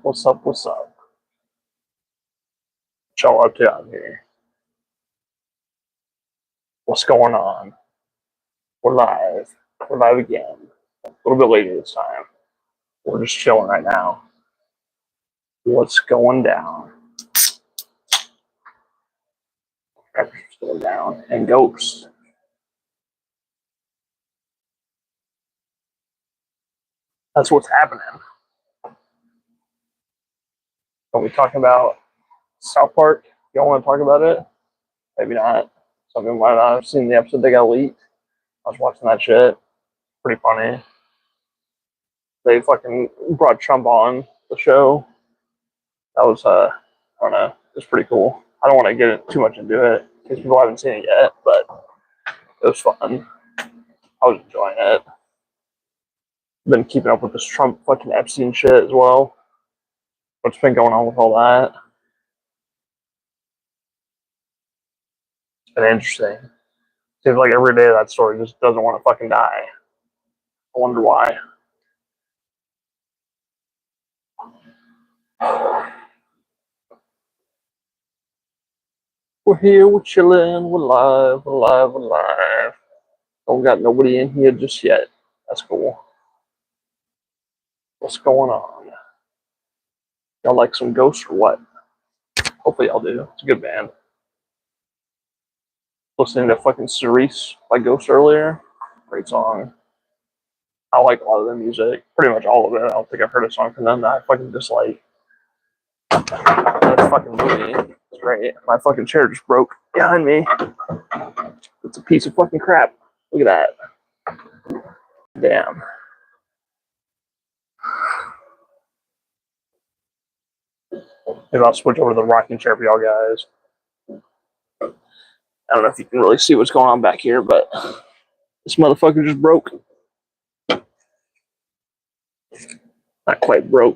What's up? What's up? What y'all up to out here? What's going on? We're live. We're live again. A little bit later this time. We're just chilling right now. What's going down? What's going down? And ghosts. That's what's happening. Are we talking about South Park? Y'all want to talk about it? Maybe not. Some people might not have seen the episode they got leaked. I was watching that shit. Pretty funny. They fucking brought Trump on the show. That was, I don't know, it was pretty cool. I don't want to get too much into it because people haven't seen it yet, but it was fun. I was enjoying it. Been keeping up with this Trump fucking Epstein shit as well. What's been going on with all that? It's been interesting. Seems like every day that story just doesn't want to fucking die. I wonder why. We're here, we're chilling, we're live, we're live, we're live. Don't got nobody in here just yet. That's cool. What's going on? Y'all like some Ghost or what? Hopefully y'all do. It's a good band. Listening to fucking Cerise by Ghost earlier. Great song. I like a lot of their music. Pretty much all of it. I don't think I've heard a song from them that I fucking dislike. That fucking movie. It's great. My fucking chair just broke behind me. It's a piece of fucking crap. Look at that. Damn. Maybe I'll switch over to the rocking chair for y'all guys. I don't know if you can really see what's going on back here, but this motherfucker just broke. Not quite broke,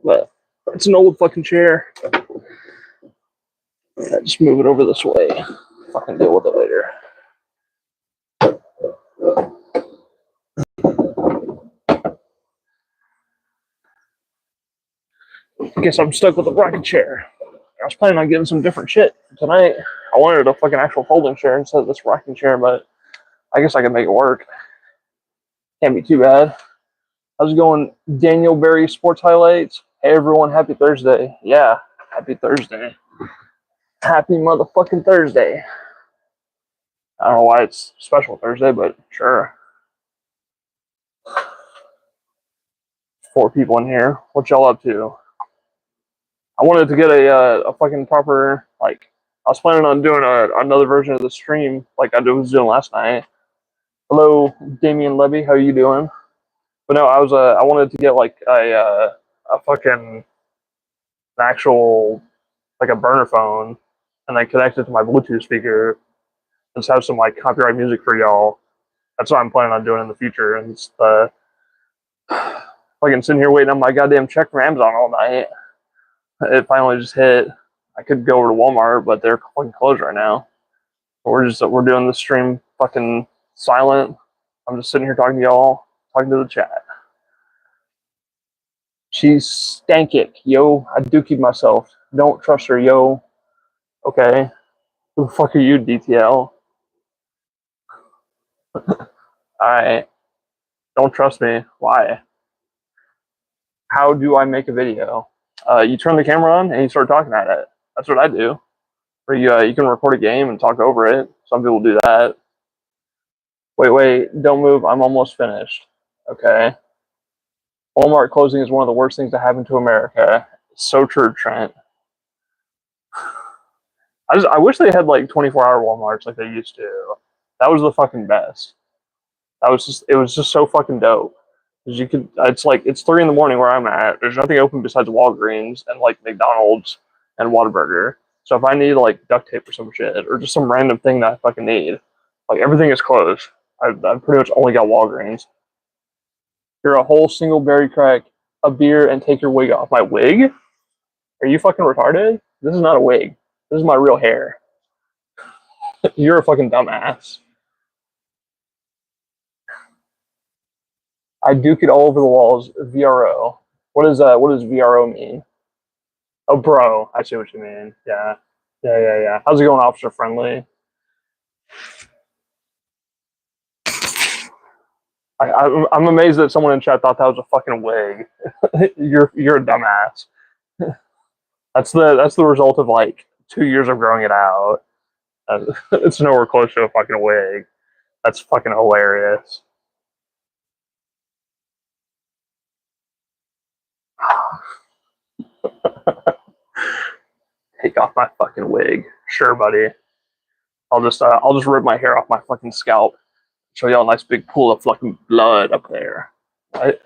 but it's an old fucking chair. I just move it over this way. Fucking deal with it later. I guess I'm stuck with a rocking chair. I was planning on getting some different shit tonight. I wanted a fucking actual folding chair instead of this rocking chair, but I guess I can make it work. Can't be too bad. How's it going, Daniel Berry Sports Highlights? Hey everyone, happy Thursday. Yeah, happy Thursday. Happy motherfucking Thursday. I don't know why it's special Thursday, but sure. 4 people in here. What y'all up to? I wanted to get a fucking proper, like, I was planning on doing another version of the stream like I was doing last night. Hello, Damian Levy, how are you doing? But no, I wanted to get like a fucking an actual, like a burner phone, and then connect it to my Bluetooth speaker and just have some like copyright music for y'all. That's what I'm planning on doing in the future. And it's fucking sitting here waiting on my goddamn check from Amazon all night. It finally just hit. I could go over to Walmart, but they're fucking closed right now. We're doing the stream fucking silent. I'm just sitting here talking to y'all, talking to the chat. She's stankic, yo. I do keep myself. Don't trust her, yo. Okay. Who the fuck are you, DTL? Alright. Don't trust me. Why? How do I make a video? You turn the camera on and you start talking at it. That's what I do. Or you can record a game and talk over it. Some people do that. Wait, don't move. I'm almost finished. Okay. Walmart closing is one of the worst things that happened to America. So true, Trent. I wish they had like 24-hour Walmarts like they used to. That was the fucking best. It was just so fucking dope. Cause it's 3 in the morning where I'm at. There's nothing open besides Walgreens and like McDonald's and Whataburger. So if I need like duct tape or some shit or just some random thing that I fucking need, like everything is closed. I've pretty much only got Walgreens. You're a whole single berry crack, a beer, and take your wig off. My wig? Are you fucking retarded? This is not a wig. This is my real hair. You're a fucking dumbass. I duke it all over the walls. VRO. what does VRO mean? Oh, bro. I see what you mean. Yeah. Yeah. How's it going, officer friendly? I'm amazed that someone in chat thought that was a fucking wig. You're a dumbass. That's the result of like 2 years of growing it out. It's nowhere close to a fucking wig. That's fucking hilarious. Take off my fucking wig. Sure, buddy. I'll just rip my hair off my fucking scalp. Show y'all a nice big pool of fucking blood up there. Right?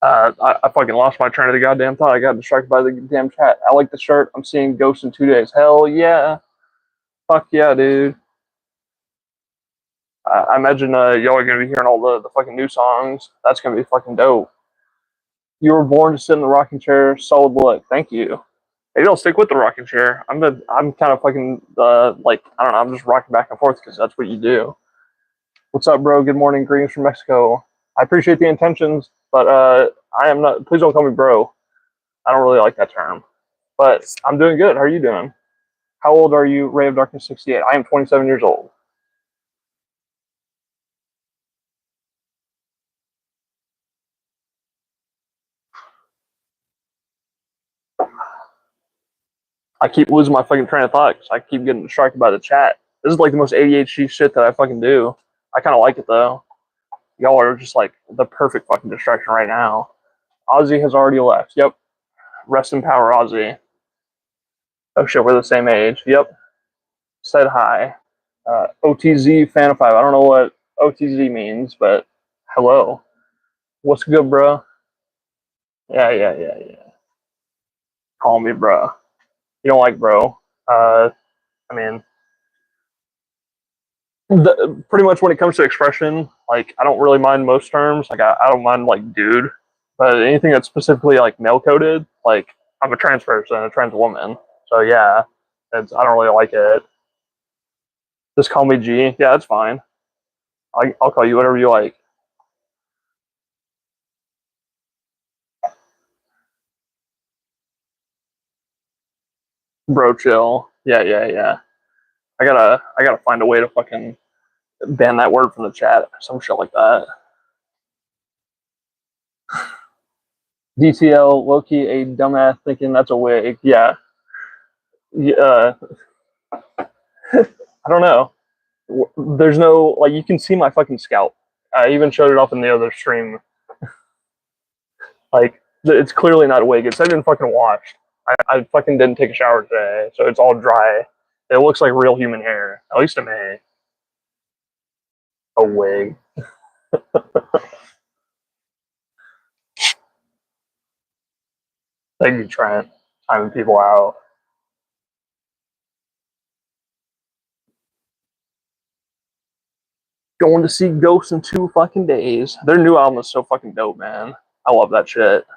I fucking lost my train of the goddamn thought. I got distracted by the damn chat. I like the shirt. I'm seeing Ghost in 2 days. Hell yeah. Fuck yeah, dude. I imagine y'all are gonna be hearing all the fucking new songs. That's gonna be fucking dope. You were born to sit in the rocking chair. Solid look. Thank you. Maybe I'll stick with the rocking chair. I'm kind of fucking like I don't know. I'm just rocking back and forth because that's what you do. What's up, bro? Good morning. Greetings from Mexico. I appreciate the intentions, but I am not. Please don't call me bro. I don't really like that term. But I'm doing good. How are you doing? How old are you, Ray of Darkness 68? I am 27 years old. I keep losing my fucking train of thought because I keep getting distracted by the chat. This is like the most ADHD shit that I fucking do. I kind of like it though. Y'all are just like the perfect fucking distraction right now. Ozzy has already left. Yep. Rest in power, Ozzy. Oh shit, we're the same age. Yep. Said hi. OTZ fan of 5. I don't know what OTZ means, but hello. What's good, bro? Yeah. Call me bro. You don't like bro. I mean, pretty much when it comes to expression, like I don't really mind most terms. Like I don't mind like dude, but anything that's specifically like male coded, like I'm a trans person, a trans woman. So yeah, I don't really like it. Just call me G. Yeah, that's fine. I'll call you whatever you like. Bro, chill. Yeah. I gotta find a way to fucking ban that word from the chat or some shit like that. DTL, Loki, a dumbass thinking that's a wig. Yeah. Yeah. I don't know. There's no like you can see my fucking scalp. I even showed it off in the other stream. Like it's clearly not a wig. It's not even fucking washed. I fucking didn't take a shower today, so it's all dry. It looks like real human hair, at least to me. A wig. Thank you, Trent. Timing people out. Going to see Ghost in 2 fucking days. Their new album is so fucking dope, man. I love that shit.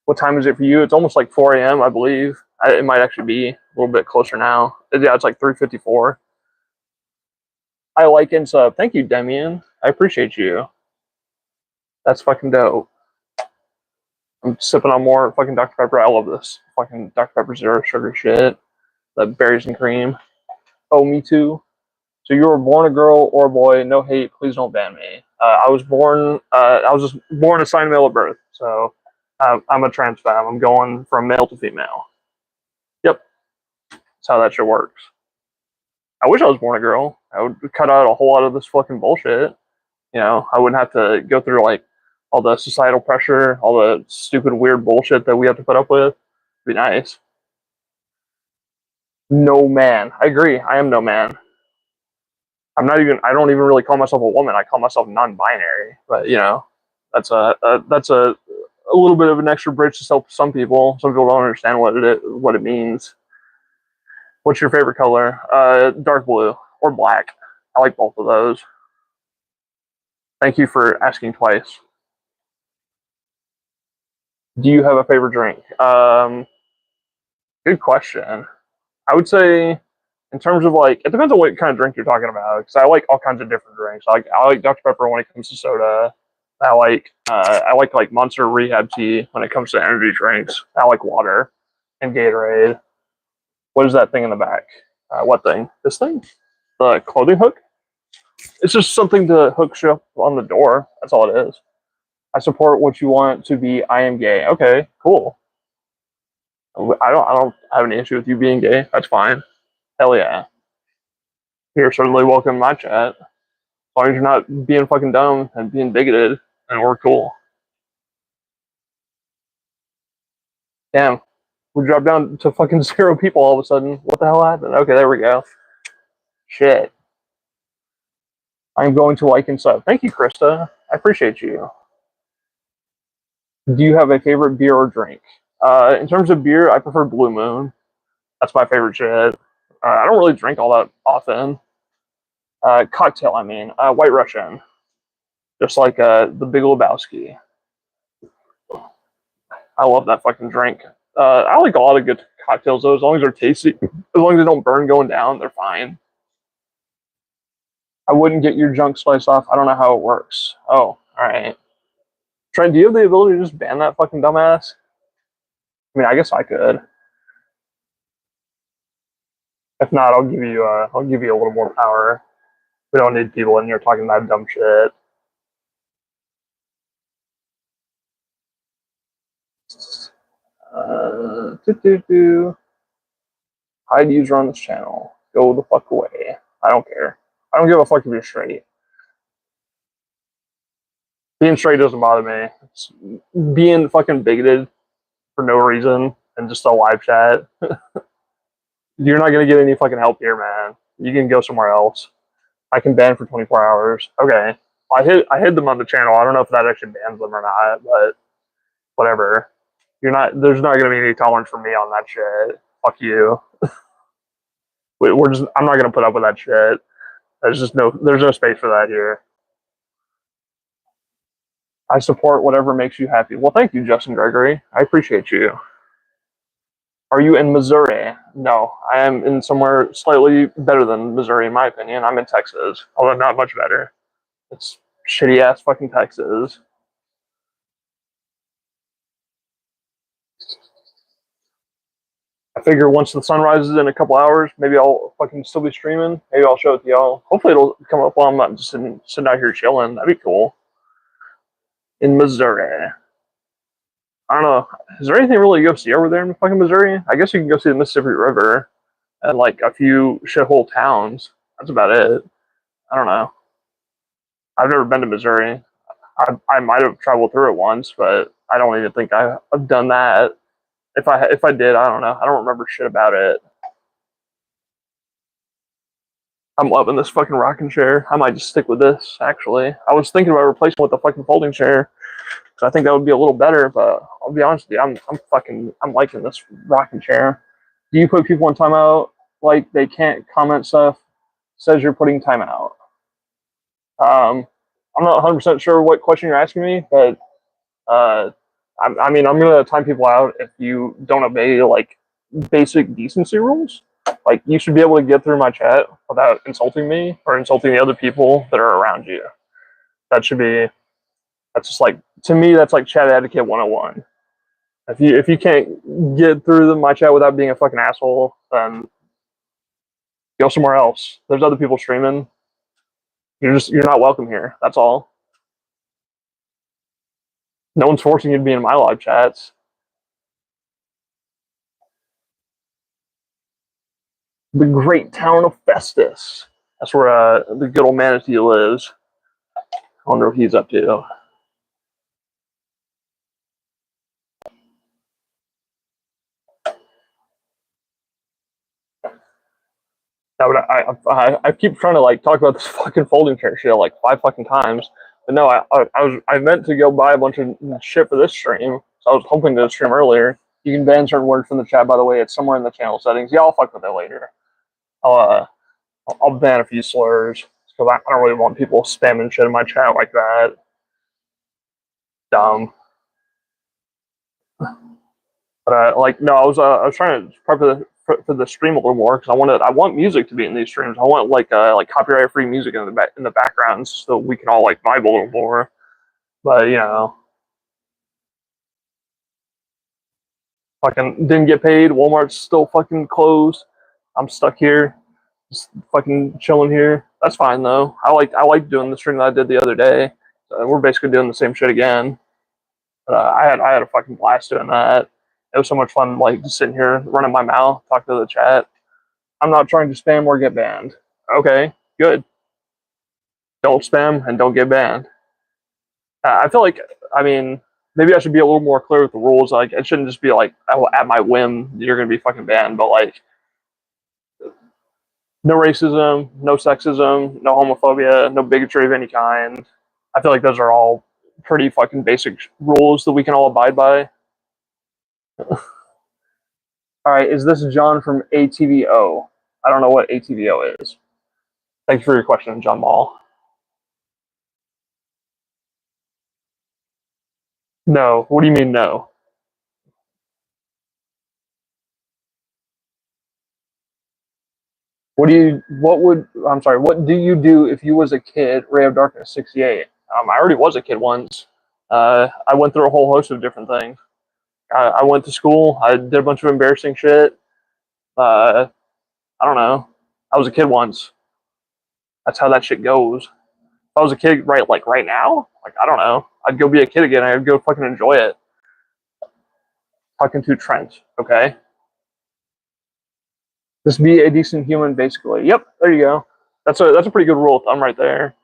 What time is it for you? It's almost like 4 a.m., I believe. It might actually be a little bit closer now. Yeah, it's like 3:54. I like and sub. Thank you, Demian. I appreciate you. That's fucking dope. I'm sipping on more fucking Dr. Pepper. I love this fucking Dr. Pepper zero sugar shit. The berries and cream. Oh, me too. So you were born a girl or a boy? No hate. Please don't ban me. I was born. I was just born assigned male at birth. So I'm a trans femme. I'm going from male to female. Yep, that's how that shit works. I wish I was born a girl. I would cut out a whole lot of this fucking bullshit. You know, I wouldn't have to go through like all the societal pressure, all the stupid weird bullshit that we have to put up with. It'd be nice. No man. I agree. I am no man. I'm not even. I don't even really call myself a woman. I call myself non-binary. But you know, that's a little bit of an extra bridge to help some people. Some people don't understand what it means. What's your favorite color? Dark blue or black. I like both of those. Thank you for asking twice. Do you have a favorite drink? Good question. I would say in terms of like, it depends on what kind of drink you're talking about. Because I like all kinds of different drinks. I like Dr Pepper when it comes to soda. I like Monster Rehab tea when it comes to energy drinks. I like water and Gatorade. What is that thing in the back? What thing? This thing? The clothing hook? It's just something to hook shit up on the door. That's all it is. I support what you want to be. I am gay. Okay, cool. I don't have any issue with you being gay. That's fine. Hell yeah. You're certainly welcome in my chat. As long as you're not being fucking dumb and being bigoted, and we're cool. Damn. We dropped down to fucking 0 people all of a sudden. What the hell happened? Okay, there we go. Shit. I'm going to like and sub. Thank you, Krista. I appreciate you. Do you have a favorite beer or drink? In terms of beer, I prefer Blue Moon. That's my favorite shit. I don't really drink all that often. Cocktail, I mean. White Russian. Just like the Big Lebowski. I love that fucking drink. I like a lot of good cocktails, though, as long as they're tasty. As long as they don't burn going down, they're fine. I wouldn't get your junk sliced off. I don't know how it works. Oh, alright. Trent, do you have the ability to just ban that fucking dumbass? I mean, I guess I could. If not, I'll give you a little more power. We don't need people in here talking that dumb shit. Hide user on this channel. Go the fuck away. I don't care. I don't give a fuck if you're straight. Being straight doesn't bother me. It's being fucking bigoted for no reason and just a live chat. You're not gonna get any fucking help here, man. You can go somewhere else. I can ban for 24 hours. Okay. I hid them on the channel. I don't know if that actually bans them or not, but whatever. There's not gonna be any tolerance for me on that shit. Fuck you. I'm not gonna put up with that shit. There's no space for that here. I support whatever makes you happy. Well, thank you, Justin Gregory. I appreciate you. Are you in Missouri? No, I am in somewhere slightly better than Missouri, in my opinion. I'm in Texas, although not much better. It's shitty ass fucking Texas. I figure once the sun rises in a couple hours, maybe I'll fucking still be streaming. Maybe I'll show it to y'all. Hopefully it'll come up while I'm not just sitting out here chilling. That'd be cool. In Missouri. I don't know. Is there anything really to go see over there in fucking Missouri? I guess you can go see the Mississippi River and like a few shithole towns. That's about it. I don't know. I've never been to Missouri. I might have traveled through it once, but I don't even think I've done that. If I did, I don't know. I don't remember shit about it. I'm loving this fucking rocking chair. I might just stick with this, actually. I was thinking about replacing it with a fucking folding chair. Because I think that would be a little better, but I'll be honest with you, I'm liking this rocking chair. Do you put people in timeout like they can't comment stuff? Says you're putting timeout. I'm not 100% sure what question you're asking me, but I mean, I'm gonna time people out if you don't obey like basic decency rules. Like, you should be able to get through my chat without insulting me or insulting the other people that are around you. That's just like, to me, that's like chat etiquette 101. If you can't get through my chat without being a fucking asshole, then go somewhere else. There's other people streaming. You're not welcome here. That's all. No one's forcing you to be in my live chats. The great town of Festus. That's where the good old manatee lives. I wonder what he's up to. No, but I keep trying to like talk about this fucking folding chair shit like 5 fucking times. But no, I meant to go buy a bunch of shit for this stream. So I was hoping to stream earlier. You can ban certain words from the chat, by the way. It's somewhere in the channel settings. Yeah, I'll fuck with it later. I'll ban a few slurs because I don't really want people spamming shit in my chat like that. Dumb. But like, no, I was trying to prep for the stream a little more because I want music to be in these streams. I want like copyright free music in the background so we can all like vibe a little more. But you know, fucking didn't get paid. Walmart's still fucking closed. I'm stuck here, just fucking chilling here. That's fine though. I like doing the stream that I did the other day. We're basically doing the same shit again. I had a fucking blast doing that. It was so much fun, like just sitting here running my mouth, talking to the chat. I'm not trying to spam or get banned. Okay, good. Don't spam and don't get banned. I feel like, I mean, maybe I should be a little more clear with the rules. Like, it shouldn't just be like, oh, at my whim, you're gonna be fucking banned. But like, no racism, no sexism, no homophobia, no bigotry of any kind. I feel like those are all pretty fucking basic rules that we can all abide by. All right, is this John from ATVO? I don't know what ATVO is. Thank you for your question, John Mall. No. What do you mean no? What do you do if you was a kid, Ray of Darkness 68? I already was a kid once. I went through a whole host of different things. I went to school. I did a bunch of embarrassing shit. I don't know. I was a kid once. That's how that shit goes. If I was a kid right now, like I don't know. I'd go be a kid again. I'd go fucking enjoy it. Talking to Trent, okay? Just be a decent human, basically. Yep, there you go. That's a pretty good rule of thumb right there.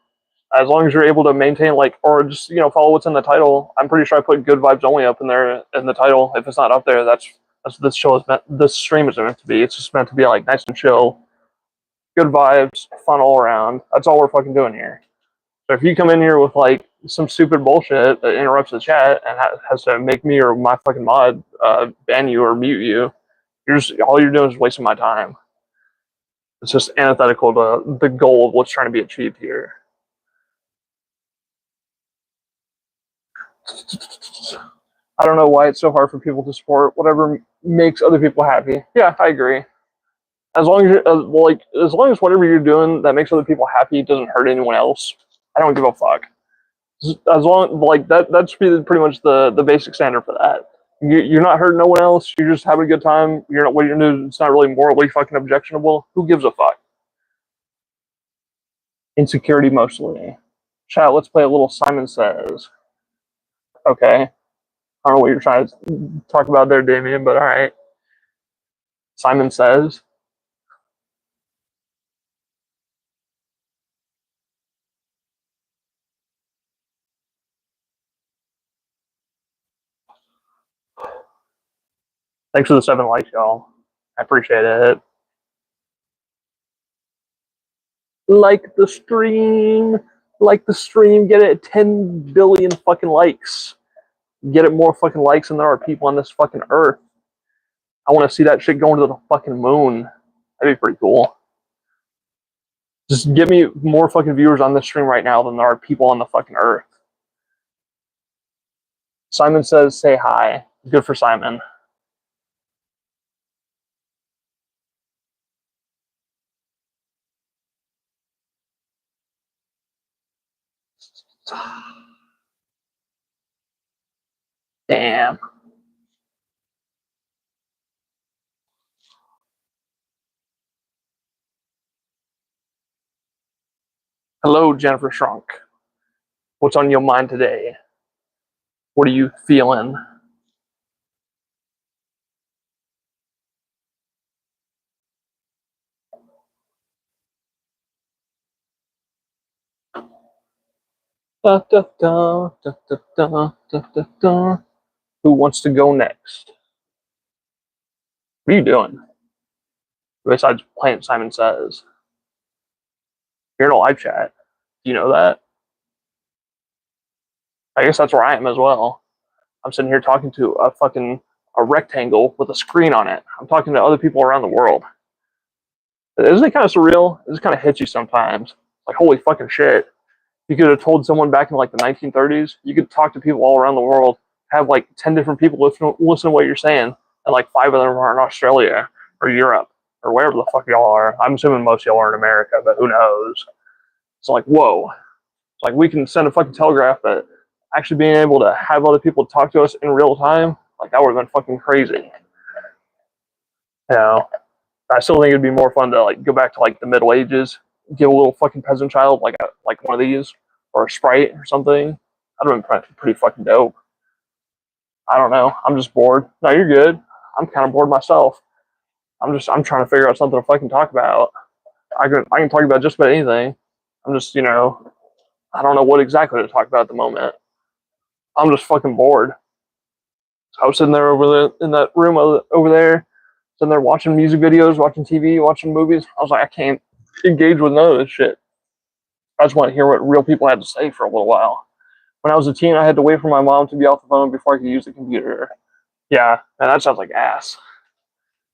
As long as you're able to maintain or just follow what's in the title. I'm pretty sure I put good vibes only up in there in the title. If it's not up there, that's what this show is meant. This stream is meant to be. It's just meant to be like nice and chill, good vibes, fun all around. That's all we're fucking doing here. So if you come in here with like some stupid bullshit that interrupts the chat and has to make me or my fucking mod ban you or mute you, all you're doing is wasting my time. It's just antithetical to the goal of what's trying to be achieved here. I don't know why it's so hard for people to support whatever makes other people happy. Yeah, I agree. As long as as long as whatever you're doing that makes other people happy doesn't hurt anyone else, I don't give a fuck. As long that should be pretty much the basic standard for that. You're not hurting no one else. You're just having a good time. You're not what you're doing. It's not really morally fucking objectionable. Who gives a fuck? Insecurity mostly. Chat. Let's play a little Simon Says. Okay. I don't know what you're trying to talk about there, Damien, but all right. Simon Says. Thanks for the 7 likes, y'all. I appreciate it. Like the stream. Get it 10 billion fucking likes. Get it more fucking likes than there are people on this fucking earth. I want to see that shit going to the fucking moon. That'd be pretty cool. Just get me more fucking viewers on this stream right now than there are people on the fucking earth. Simon Says, say hi. Good for Simon. Damn. Hello, Jennifer Shrunk. What's on your mind today? What are you feeling? Da, da, da, da, da, da, da, da, da. Who wants to go next? What are you doing? Besides playing Simon Says. You're in a live chat. Do you know that? I guess that's where I am as well. I'm sitting here talking to a rectangle with a screen on it. I'm talking to other people around the world. Isn't it kind of surreal? It just kind of hits you sometimes. Like, holy fucking shit. You could have told someone back in like the 1930s, you could talk to people all around the world, have like 10 different people listen to what you're saying, and like 5 of them are in Australia. or Europe or wherever the fuck y'all are. I'm assuming most of y'all are in America, but who knows? It's like, whoa. It's like we can send a fucking telegraph, but actually being able to have other people talk to us in real time, like that would have been fucking crazy. You know, I still think it'd be more fun to like go back to like the Middle Ages, give a little fucking peasant child like one of these or a sprite or something. That'd have been pretty fucking dope. I don't know. I'm just bored. No, you're good. I'm kind of bored myself. I'm trying to figure out something to fucking talk about. I can talk about just about anything. I'm just I don't know what exactly to talk about at the moment. I'm just fucking bored. So I was sitting there in that room over there, sitting there watching music videos, watching TV, watching movies. I was like, I can't engage with none of this shit. I just want to hear what real people had to say for a little while. When I was a teen, I had to wait for my mom to be off the phone before I could use the computer. Yeah, and that sounds like ass.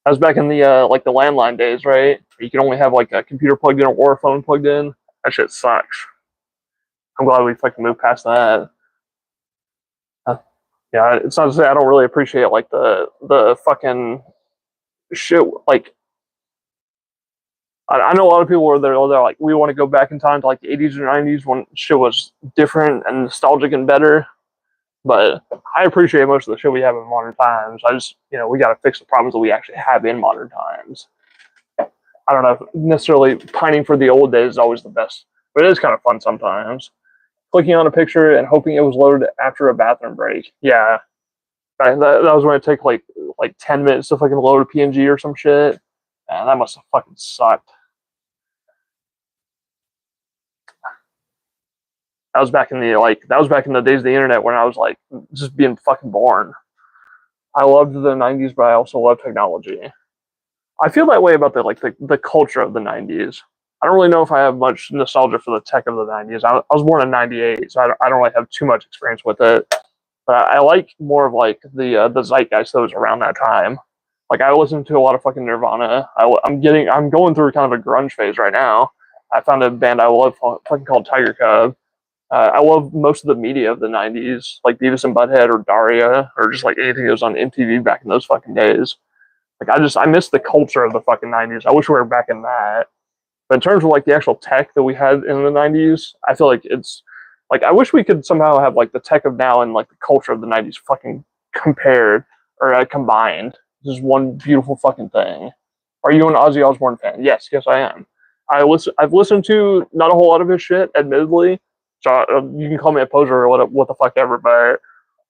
I was back in the like the landline days, right? You could only have like a computer plugged in or a phone plugged in. That shit sucks. I'm glad we fucking moved past that. Yeah, it's not to say I don't really appreciate like the fucking shit. Like I know a lot of people where they're like, we want to go back in time to like the 80s or 90s when shit was different and nostalgic and better. But I appreciate most of the shit we have in modern times. I just, we got to fix the problems that we actually have in modern times. I don't know if necessarily pining for the old days is always the best, but it is kind of fun sometimes. Clicking on a picture and hoping it was loaded after a bathroom break. Yeah, that was when it took like 10 minutes to fucking load a PNG or some shit. Man, that must have fucking sucked. That was back in the days of the internet when I was like just being fucking born. I loved the 90s, but I also love technology. I feel that way about the culture of the 90s. I don't really know if I have much nostalgia for the tech of the 90s. I was born in 98, so I don't really have too much experience with it. But I like more of like the zeitgeist that was around that time. Like I listen to a lot of fucking Nirvana. I'm going through kind of a grunge phase right now. I found a band I love fucking called Tiger Cub. I love most of the media of the 90s, like Beavis and Butthead or Daria, or just like anything that was on MTV back in those fucking days. Like I miss the culture of the fucking 90s. I wish we were back in that. But in terms of like the actual tech that we had in the 90s, I feel like it's like I wish we could somehow have like the tech of now and like the culture of the 90s fucking compared or combined. This is one beautiful fucking thing. Are you an Ozzy Osbourne fan? Yes, I am. I've listened to not a whole lot of his shit, admittedly. So you can call me a poser or what the fuck ever, but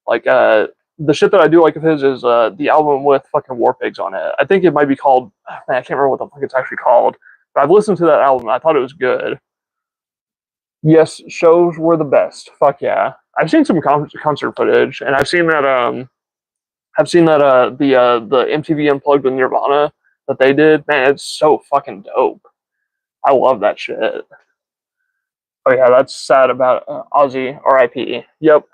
like the shit that I do like of his is the album with fucking War Pigs on it. I think it might be called. Man, I can't remember what the fuck it's actually called. But I've listened to that album. I thought it was good. Yes, shows were the best. Fuck yeah. I've seen some concert footage, and I've seen that the MTV Unplugged with Nirvana that they did. Man, it's so fucking dope. I love that shit. Oh yeah, that's sad about Ozzy. R.I.P. Yep.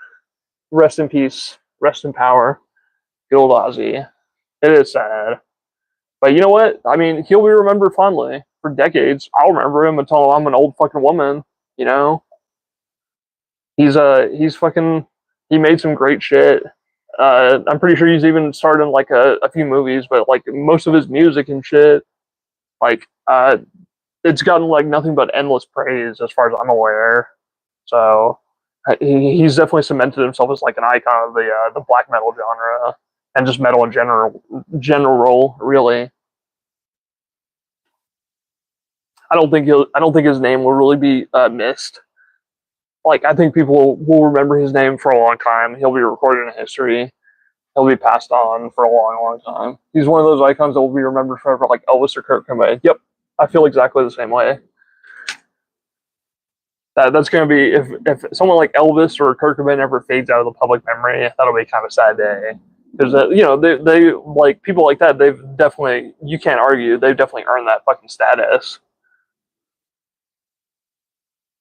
Rest in peace. Rest in power. Good old Ozzy. It is sad. But you know what? I mean, he'll be remembered fondly for decades. I'll remember him until I'm an old fucking woman. You know, he's fucking. He made some great shit. I'm pretty sure he's even starred in like a few movies, but like most of his music and shit, like it's gotten like nothing but endless praise as far as I'm aware. So he's definitely cemented himself as like an icon of the black metal genre and just metal in general, really. I don't think his name will really be missed. Like I think people will remember his name for a long time. He'll be recorded in history. He'll be passed on for a long time. He's one of those icons that will be remembered forever, like Elvis or Kurt Cobain. Yep, I feel exactly the same way. That's gonna be if someone like Elvis or Kurt Cobain ever fades out of the public memory, that'll be kind of a sad day. Because they like people like that. They've definitely you can't argue. They've definitely earned that fucking status.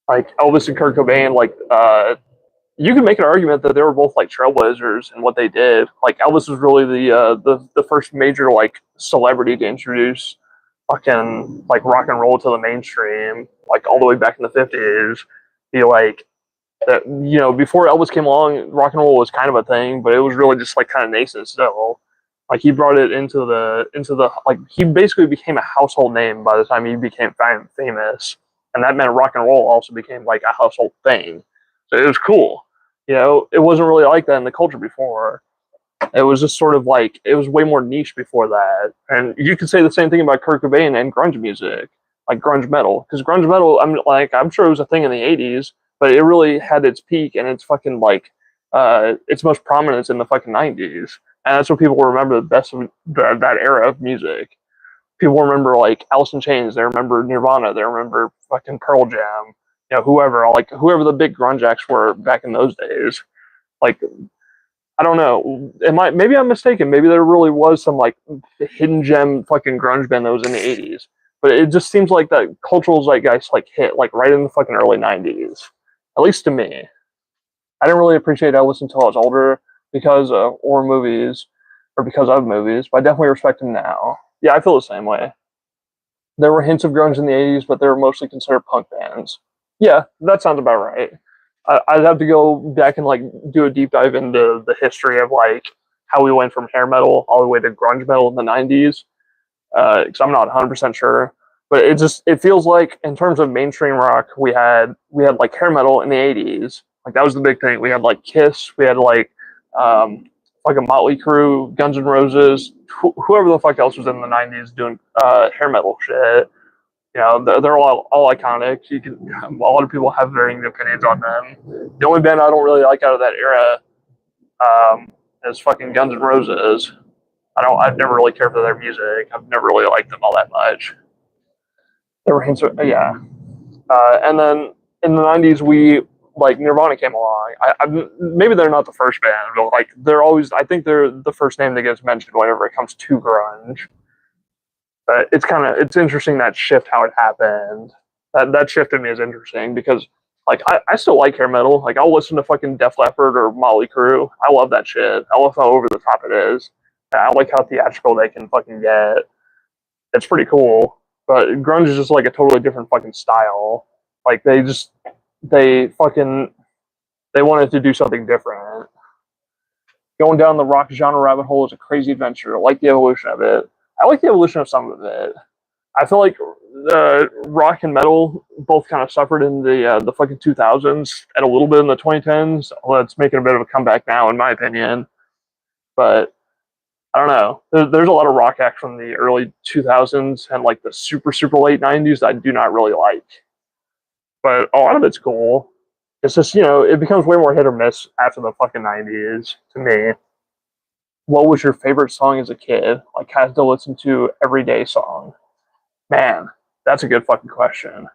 Like Elvis and Kurt Cobain, like you can make an argument that they were both like trailblazers in what they did. Like Elvis was really the first major like celebrity to introduce fucking like rock and roll to the mainstream, like all the way back in the 50s. He like before Elvis came along, rock and roll was kind of a thing, but it was really just like kind of nascent still. Like he brought it into the like he basically became a household name by the time he became famous, and that meant rock and roll also became like a household thing. So it was cool. You know, it wasn't really like that in the culture before. It was just sort of like it was way more niche before that. And you could say the same thing about Kurt Cobain and grunge music, like grunge metal, because grunge metal, I'm sure it was a thing in the '80s, but it really had its peak and its fucking like its most prominence in the fucking '90s, and that's what people remember the best of that era of music. People remember like Alice in Chains, they remember Nirvana, they remember fucking Pearl Jam, you know, whoever the big grunge acts were back in those days. Like I don't know. Maybe I'm mistaken. Maybe there really was some like hidden gem fucking grunge band that was in the '80s. But it just seems like that cultural zeitgeist like hit like right in the fucking early '90s. At least to me. I didn't really appreciate Elvis until I was older because or movies or because of movies, but I definitely respect him now. Yeah, I feel the same way. There were hints of grunge in the '80s, but they were mostly considered punk bands. Yeah, that sounds about right. I'd have to go back and like do a deep dive into the history of like how we went from hair metal all the way to grunge metal in the '90s, because I'm not 100% sure. But it feels like in terms of mainstream rock, we had like hair metal in the '80s, like that was the big thing. We had like Kiss, we had like a Motley Crue, Guns N' Roses, whoever the fuck else was in the '90s doing hair metal shit. You know, they're all iconic. A lot of people have varying opinions on them. The only band I don't really like out of that era is fucking Guns N' Roses. I've never really cared for their music. I've never really liked them all that much. There were hints, yeah. And then in the '90s, we like Nirvana came along. Maybe they're not the first band, but like they're always. I think they're the first name that gets mentioned whenever it comes to grunge. But it's interesting that shift how it happened. That shift to me is interesting because like I still like hair metal. Like I'll listen to fucking Def Leppard or Motley Crue. I love that shit. I love how over the top it is. I like how theatrical they can fucking get. It's pretty cool. But grunge is just like a totally different fucking style. Like they fucking they wanted to do something different. Going down the rock genre rabbit hole is a crazy adventure. I like the evolution of it. I like the evolution of some of it. I feel like rock and metal both kind of suffered in the fucking 2000s and a little bit in the 2010s. Well, it's making a bit of a comeback now, in my opinion. But I don't know. There's a lot of rock acts from the early 2000s and like the super late 90s that I do not really like. But a lot of it's cool. It's just, you know, it becomes way more hit or miss after the fucking 90s to me. What was your favorite song as a kid? Like, had to listen to everyday song? Man, that's a good fucking question.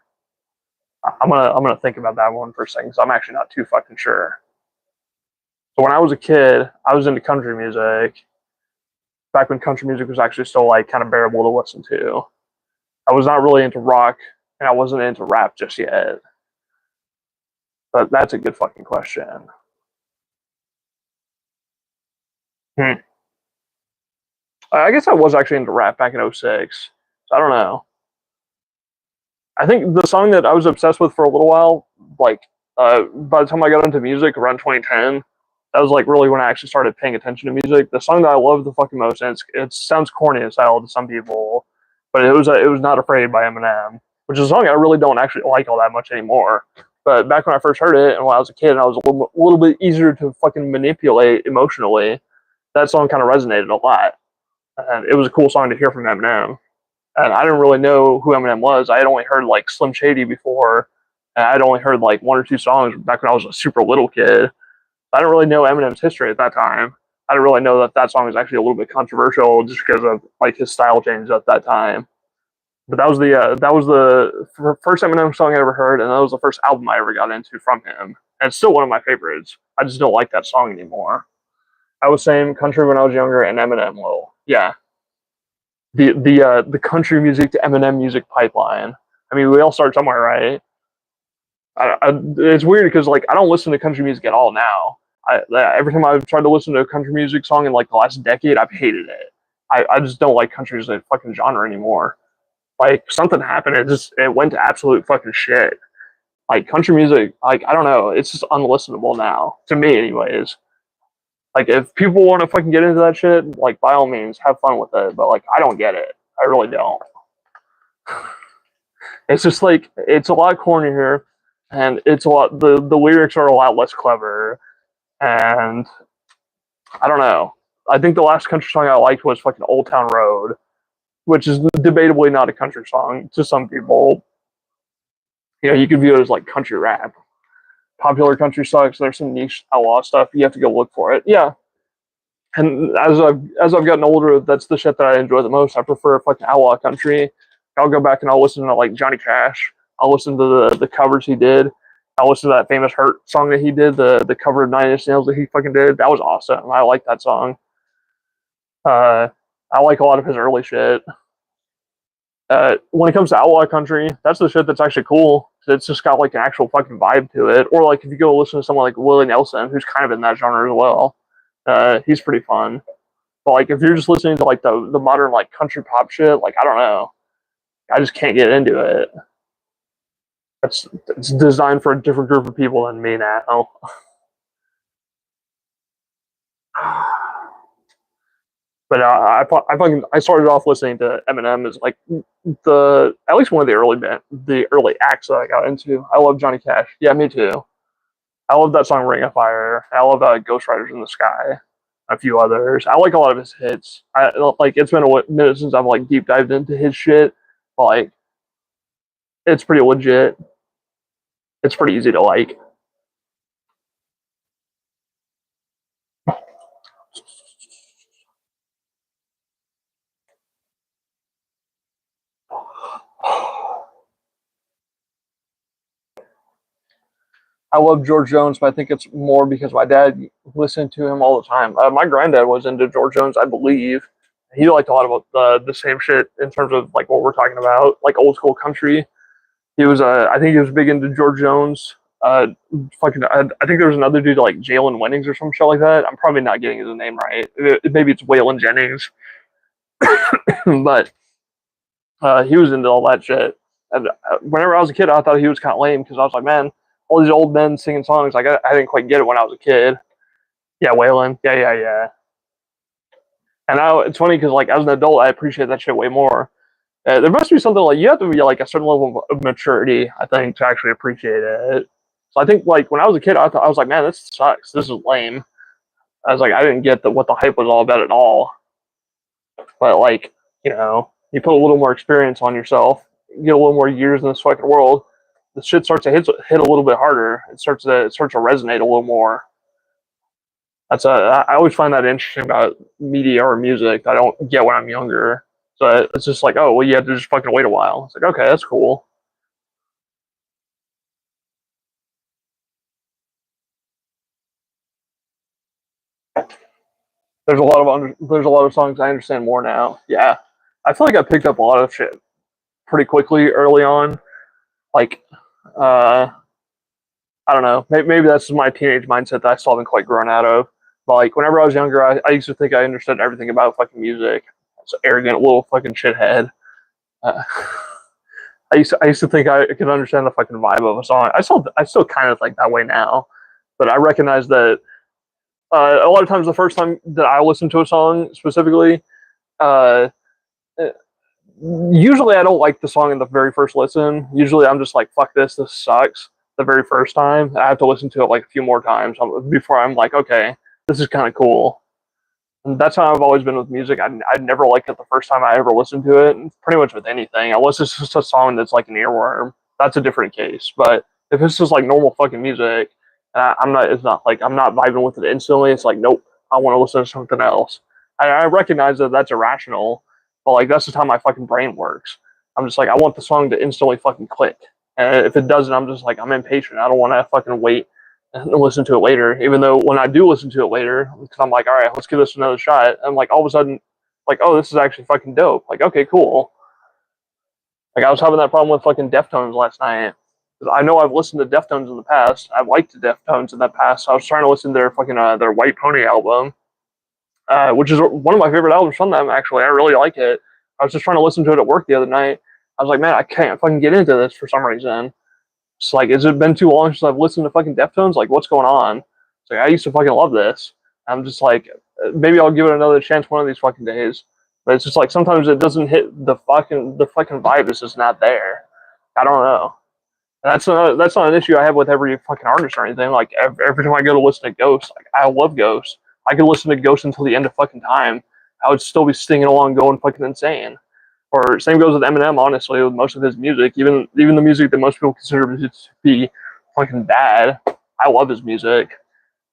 I'm gonna think about that one for a second because I'm actually not too fucking sure. So when I was a kid, I was into country music. Back when country music was actually still like kind of bearable to listen to. I was not really into rock, and I wasn't into rap just yet. But that's a good fucking question. Hmm. I guess I was actually into rap back in '06. So I don't know. I think the song that I was obsessed with for a little while, like by the time I got into music around 2010, that was like really when I actually started paying attention to music. The song that I love the fucking most, and it sounds corny as hell to some people, but it was "Not Afraid" by Eminem, which is a song I really don't actually like all that much anymore. But back when I first heard it, and when I was a kid, and I was a little bit easier to fucking manipulate emotionally, that song kind of resonated a lot, and it was a cool song to hear from Eminem. And I didn't really know who Eminem was. I had only heard like Slim Shady before, and I'd only heard like one or two songs back when I was a super little kid. I didn't really know Eminem's history at that time. I didn't really know that that song was actually a little bit controversial just because of like his style change at that time. But that was the first Eminem song I ever heard, and that was the first album I ever got into from him. And it's still one of my favorites. I just don't like that song anymore. I was saying country when I was younger, and Eminem will. Yeah, the country music to Eminem music pipeline. I mean, we all start somewhere, right? It's weird because like I don't listen to country music at all now. Every time I've tried to listen to a country music song in like the last decade, I've hated it. I just don't like country as a fucking genre anymore. Like something happened, it went to absolute fucking shit. Like country music, like I don't know, it's just unlistenable now to me, anyways. Like, if people want to fucking get into that shit, like, by all means, have fun with it. But, like, I don't get it. I really don't. It's just, like, it's a lot cornier, and it's a lot, the lyrics are a lot less clever, and I don't know. I think the last country song I liked was fucking Old Town Road, which is debatably not a country song to some people. You know, you could view it as, like, country rap. Popular country sucks. There's some niche outlaw stuff. You have to go look for it. Yeah, and as I've gotten older, that's the shit that I enjoy the most. I prefer fucking outlaw country. I'll go back and I'll listen to like Johnny Cash. I'll listen to the covers he did. I'll listen to that famous "Hurt" song that he did, the cover of Nine Inch Nails that he fucking did. That was awesome. I like that song. Uh, I like a lot of his early shit. When it comes to outlaw country, that's the shit that's actually cool. It's just got like an actual fucking vibe to it. Or like if you go listen to someone like Willie Nelson, who's kind of in that genre as well, he's pretty fun. But like if you're just listening to like the modern like country pop shit, like I don't know, I just can't get into it. It's designed for a different group of people than me now. But I started off listening to Eminem as like the at least one of the early acts that I got into. I love Johnny Cash. Yeah, me too. I love that song "Ring of Fire." I love Ghost Riders in the Sky. A few others. I like a lot of his hits. I like it's been a minute since I've like deep dived into his shit. But like it's pretty legit. It's pretty easy to like. I love George Jones, but I think it's more because my dad listened to him all the time. My granddad was into George Jones, I believe. He liked a lot of the same shit in terms of like what we're talking about, like old school country. He was, I think he was big into George Jones. I think there was another dude like Jalen Wennings or some shit like that. I'm probably not getting his name right. Maybe it's Waylon Jennings, but he was into all that shit. And whenever I was a kid, I thought he was kind of lame because I was like, man, all these old men singing songs. Like I didn't quite get it when I was a kid. Yeah, Waylon. Yeah. And now it's funny because like as an adult, I appreciate that shit way more. There must be something like you have to be like a certain level of maturity, I think, to actually appreciate it. So I think like when I was a kid, I was like, man, this sucks. This is lame. I was like, I didn't get what the hype was all about at all. But like, you put a little more experience on yourself, you get a little more years in this fucking world, the shit starts to hit a little bit harder. It starts to resonate a little more. I always find that interesting about media or music. I don't get when I'm younger. So it's just like, oh, well, you have to just fucking wait a while. It's like, okay, that's cool. There's a lot of songs I understand more now. Yeah, I feel like I picked up a lot of shit pretty quickly early on. Like, uh, I don't know. Maybe that's my teenage mindset that I still haven't quite grown out of. But like, whenever I was younger, I used to think I understood everything about fucking music. I was an arrogant little fucking shithead. Uh, I used to think I could understand the fucking vibe of a song. I still kind of think that way now, but I recognize that a lot of times the first time that I listen to a song specifically, uh, usually I don't like the song in the very first listen. Usually I'm just like, fuck this sucks the very first time. I have to listen to it like a few more times before I'm like, okay, this is kind of cool. And that's how I've always been with music. I never liked it the first time I ever listened to it, and pretty much with anything. Unless it's just a song that's like an earworm, that's a different case. But if it's just like normal fucking music, it's not like I'm not vibing with it instantly. It's like, nope, I want to listen to something else. I recognize that that's irrational, but like that's just how my fucking brain works. I'm just like, I want the song to instantly fucking click. And if it doesn't, I'm just like, I'm impatient. I don't want to fucking wait and listen to it later. Even though when I do listen to it later, because I'm like, all right, let's give this another shot. And like all of a sudden, like, oh, this is actually fucking dope. Like, okay, cool. Like I was having that problem with fucking Deftones last night. I know I've listened to Deftones in the past. I've liked the Deftones in the past. So I was trying to listen to their fucking their White Pony album, which is one of my favorite albums from them. Actually, I really like it. I was just trying to listen to it at work the other night. I was like, man, I can't fucking get into this for some reason. It's like, has it been too long since I've listened to fucking Deftones? Like, what's going on? It's like, I used to fucking love this. I'm just like, maybe I'll give it another chance one of these fucking days. But it's just like sometimes it doesn't hit the fucking vibe is just not there. I don't know. That's not an issue I have with every fucking artist or anything. Like every time I go to listen to Ghost, like I love Ghost. I could listen to Ghost until the end of fucking time. I would still be singing along, going fucking insane. Or same goes with Eminem. Honestly, with most of his music, even the music that most people consider to be fucking bad, I love his music.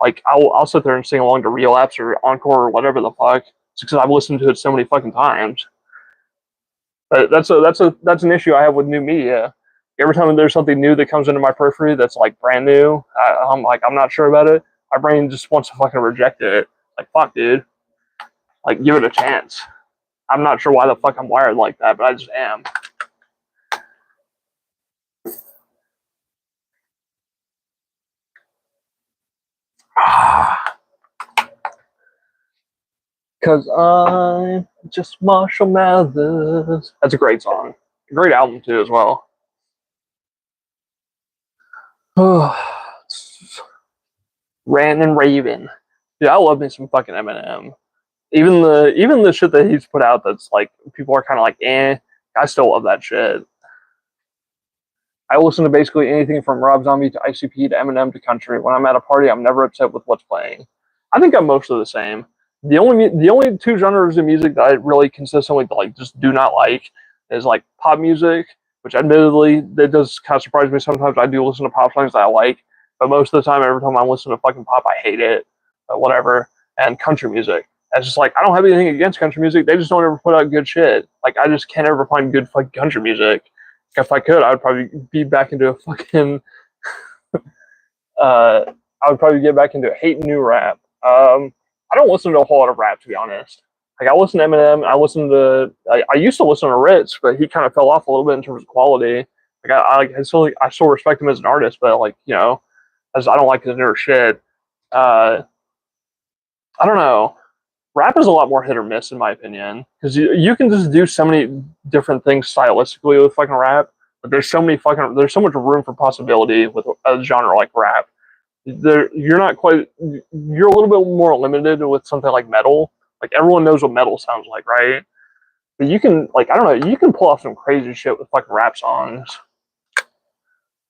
Like I'll sit there and sing along to Relapse or Encore or whatever the fuck, just because I've listened to it so many fucking times. But that's an issue I have with new media. Every time there's something new that comes into my periphery that's like brand new, I'm not sure about it. My brain just wants to fucking reject it. Like fuck, dude. Like give it a chance. I'm not sure why the fuck I'm wired like that, but I just am. Cause I'm just Marshall Mathers. That's a great song. A great album too, as well. Ran and Raven. Yeah, I love me some fucking Eminem. Even the shit that he's put out that's like people are kind of like, eh. I still love that shit. I listen to basically anything from Rob Zombie to ICP to Eminem to country. When I'm at a party, I'm never upset with what's playing. I think I'm mostly the same. The only two genres of music that I really consistently like just do not like is like pop music, which admittedly that does kind of surprise me sometimes. I do listen to pop songs that I like, but most of the time, every time I listen to fucking pop, I hate it. But whatever. And country music. It's just like I don't have anything against country music. They just don't ever put out good shit. Like I just can't ever find good fucking country music. If I could, I would probably be back into a fucking. I would probably get back into hate new rap. I don't listen to a whole lot of rap, to be honest. Like I listen to Eminem. I used to listen to Ritz, but he kind of fell off a little bit in terms of quality. Like I still respect him as an artist, but like as I don't like his newer shit. I don't know. Rap is a lot more hit or miss in my opinion because you can just do so many different things stylistically with fucking rap, but there's so much room for possibility with a genre like rap. You're not quite you're a little bit more limited with something like metal. Like everyone knows what metal sounds like, right? But you can like I don't know, you can pull off some crazy shit with fucking rap songs.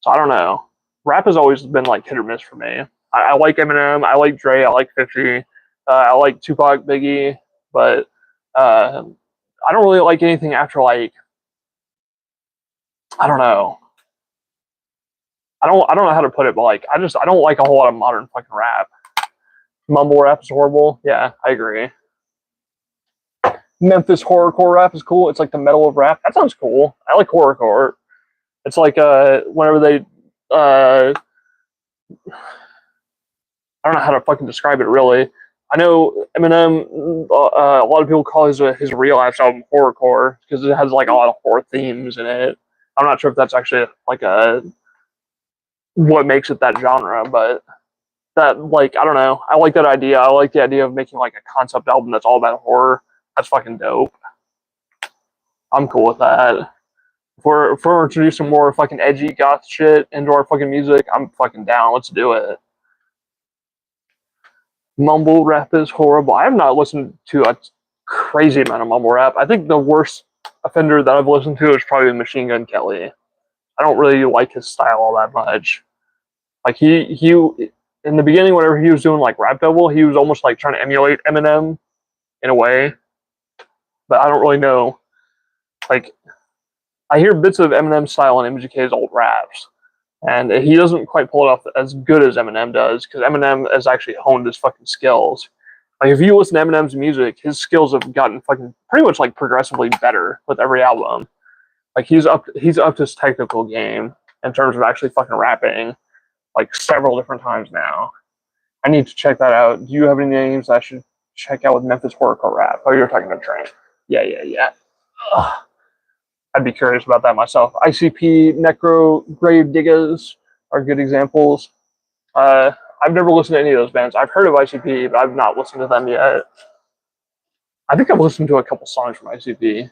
So I don't know. Rap has always been like hit or miss for me. I like Eminem, I like Dre, I like 50, I like Tupac, Biggie, but I don't really like anything after like I don't know. I don't know how to put it, but like I don't like a whole lot of modern fucking rap. Mumble rap is horrible. Yeah, I agree. Memphis horrorcore rap is cool. It's like the metal of rap. That sounds cool. I like horrorcore. It's like whenever they I don't know how to fucking describe it really. I know Eminem. A lot of people call his real life album horrorcore because it has like a lot of horror themes in it. I'm not sure if that's actually like a what makes it that genre, but that like I don't know. I like that idea. I like the idea of making like a concept album that's all about horror. That's fucking dope. I'm cool with that. If we're introducing more fucking edgy goth shit into our fucking music, I'm fucking down. Let's do it. Mumble rap is horrible. I have not listened to a crazy amount of mumble rap. I think the worst offender that I've listened to is probably Machine Gun Kelly. I don't really like his style all that much. Like he in the beginning, whenever he was doing like Rap Devil, he was almost like trying to emulate Eminem in a way, but I don't really know. Like I hear bits of Eminem style in MGK's old raps, and he doesn't quite pull it off as good as Eminem does because Eminem has actually honed his fucking skills. Like if you listen to Eminem's music, his skills have gotten fucking pretty much like progressively better with every album. Like he's up his technical game in terms of actually fucking rapping, like several different times now. I need to check that out. Do you have any names I should check out with Memphis horrorcore rap? Oh, you're talking about Trent. Yeah. Ugh. I'd be curious about that myself. ICP, Necro, Grave Diggers are good examples. I've never listened to any of those bands. I've heard of ICP, but I've not listened to them yet. I think I've listened to a couple songs from ICP.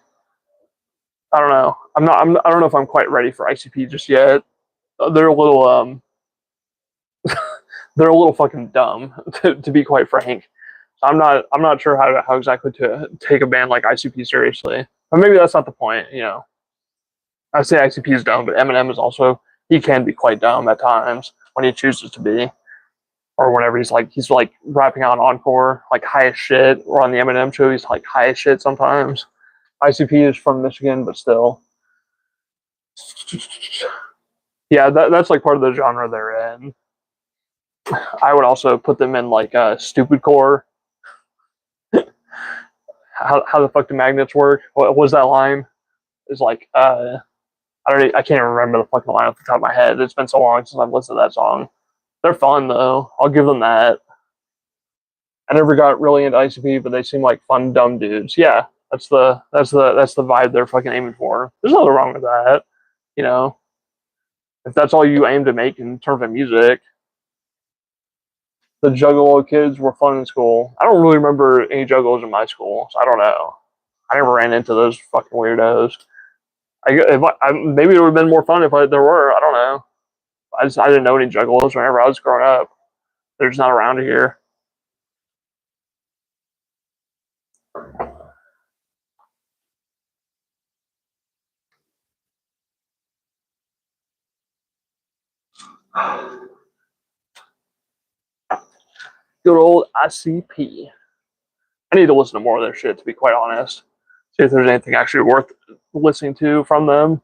I don't know. I don't know if I'm quite ready for ICP just yet. They're a little they're a little fucking dumb to be quite frank. I'm not sure how exactly to take a band like ICP seriously. But maybe that's not the point, you know. I say ICP is dumb, but Eminem is also, he can be quite dumb at times when he chooses to be, or whenever he's like rapping on Encore like high as shit, or on the Eminem show he's like high as shit sometimes. ICP is from Michigan, but still, yeah, that's like part of the genre they're in. I would also put them in like stupid core. How the fuck do magnets work? What was that line? Is like I can't even remember the fucking line off the top of my head. It's been so long since I've listened to that song. They're fun though. I'll give them that. I never got really into ICP, but they seem like fun, dumb dudes. Yeah, that's the vibe they're fucking aiming for. There's nothing wrong with that, you know. If that's all you aim to make in terms of music. The Juggalo kids were fun in school. I don't really remember any Juggalos in my school, so I don't know. I never ran into those fucking weirdos. Maybe it would have been more fun if there were. I don't know. I didn't know any Juggalos whenever I was growing up. They're just not around here. Good old ICP. I need to listen to more of their shit, to be quite honest. See if there's anything actually worth listening to from them.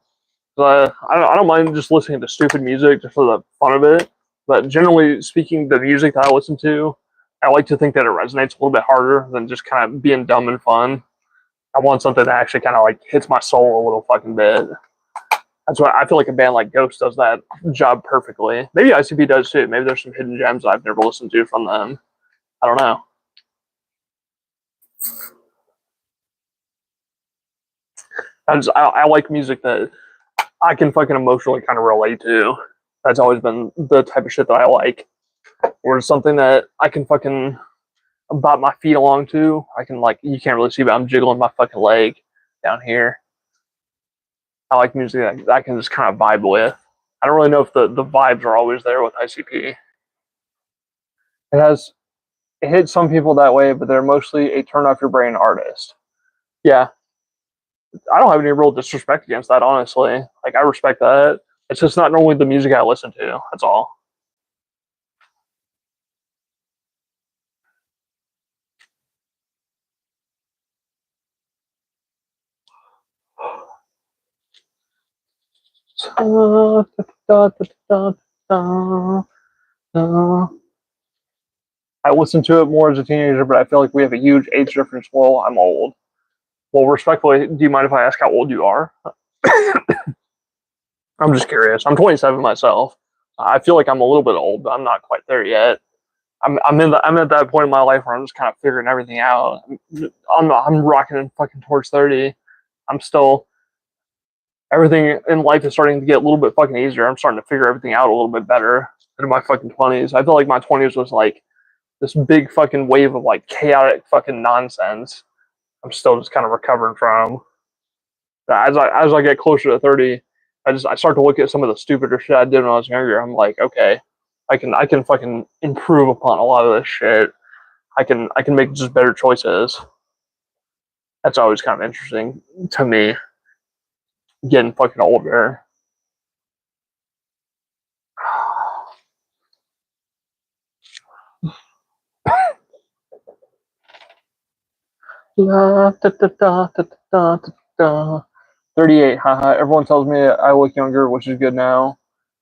I don't mind just listening to stupid music just for the fun of it. But generally speaking, the music that I listen to, I like to think that it resonates a little bit harder than just kind of being dumb and fun. I want something that actually kind of like hits my soul a little fucking bit. That's why I feel like a band like Ghost does that job perfectly. Maybe ICP does too. Maybe there's some hidden gems I've never listened to from them. I don't know. I like music that I can fucking emotionally kind of relate to. That's always been the type of shit that I like. Or something that I can fucking bop my feet along to. I can like, you can't really see, but I'm jiggling my fucking leg down here. I like music that I can just kind of vibe with. I don't really know if the vibes are always there with ICP. It hits some people that way, but they're mostly a turn off your brain artist. Yeah, I don't have any real disrespect against that, honestly. Like, I respect that. It's just not normally the music I listen to. That's all. I listened to it more as a teenager, but I feel like we have a huge age difference. Well, I'm old. Well, respectfully, do you mind if I ask how old you are? I'm just curious. I'm 27 myself. I feel like I'm a little bit old, but I'm not quite there yet. I'm at that point in my life where I'm just kind of figuring everything out. I'm rocking and fucking towards 30. I'm still, everything in life is starting to get a little bit fucking easier. I'm starting to figure everything out a little bit better than in my fucking 20s. I feel like my 20s was like this big fucking wave of like chaotic fucking nonsense. I'm still just kind of recovering from. As I get closer to 30, I start to look at some of the stupider shit I did when I was younger. I'm like, okay, I can fucking improve upon a lot of this shit. I can make just better choices. That's always kind of interesting to me. Getting fucking older. Da, da, da, da, da, da, da. 38, haha. Everyone tells me I look younger, which is good now.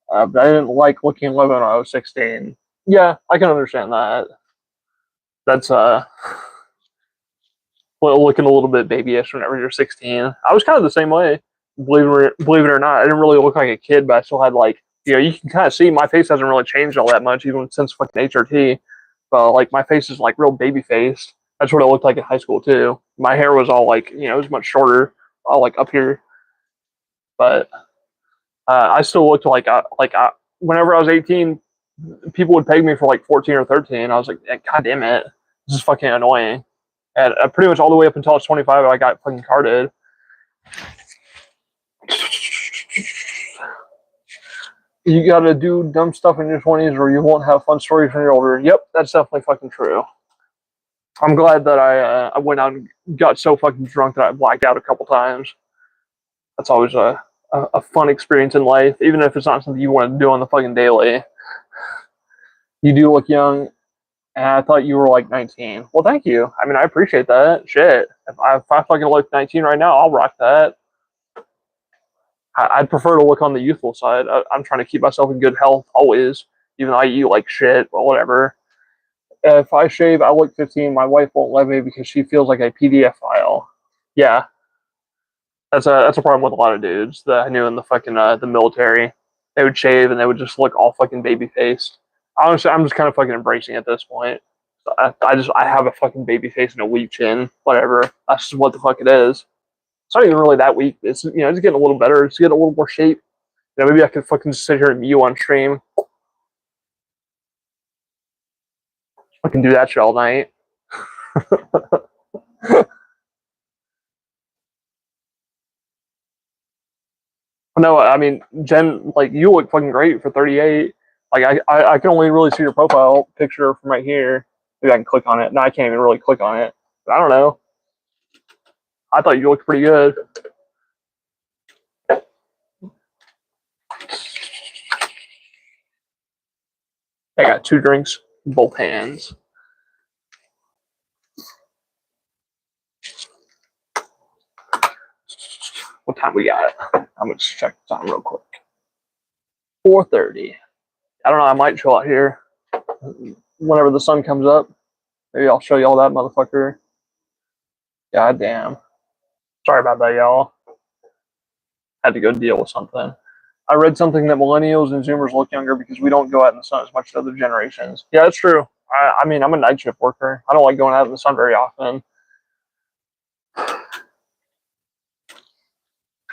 But I didn't like looking 11 when I was 16. Yeah, I can understand that. That's looking a little bit babyish whenever you're 16. I was kind of the same way. Believe it or not, I didn't really look like a kid, but I still had like, you can kind of see my face hasn't really changed all that much even since fucking HRT. But like my face is like real baby faced. That's what I looked like in high school too. My hair was all like, it was much shorter, all like up here. But I still looked whenever I was 18, people would peg me for like 14 or 13. I was like, God damn it, this is fucking annoying. And pretty much all the way up until I was 25, I got fucking carded. You gotta do dumb stuff in your 20s or you won't have fun stories when you're older. Yep, that's definitely fucking true. I'm glad that I went out and got so fucking drunk that I blacked out a couple times. That's always a fun experience in life, even if it's not something you want to do on the fucking daily. You do look young, and I thought you were like 19. Well, thank you. I mean, I appreciate that. Shit. If I fucking look 19 right now, I'll rock that. I'd prefer to look on the youthful side. I'm trying to keep myself in good health always, even though I eat like shit, but whatever. If I shave, I look 15. My wife won't let me because she feels like a PDF file. Yeah, that's a problem with a lot of dudes that I knew in the fucking the military. They would shave and they would just look all fucking baby faced. Honestly, I'm just kind of fucking embracing it at this point. I have a fucking baby face and a weak chin. Whatever. That's just what the fuck it is. It's not even really that weak. It's it's getting a little better. It's getting a little more shape. Maybe I could fucking sit here and mute on stream. I can do that shit all night. No, I mean, Jen, like, you look fucking great for 38. Like, I can only really see your profile picture from right here. Maybe I can click on it. No, I can't even really click on it. But I don't know. I thought you looked pretty good. I got 2 drinks, both hands. What time we got? I'm gonna just check the time real quick. 4:30. I don't know. I might chill out here whenever the sun comes up. Maybe I'll show y'all that motherfucker. God damn. Sorry about that, y'all. Had to go deal with something. I read something that millennials and Zoomers look younger because we don't go out in the sun as much as other generations. Yeah, that's true. I mean, I'm a night shift worker. I don't like going out in the sun very often.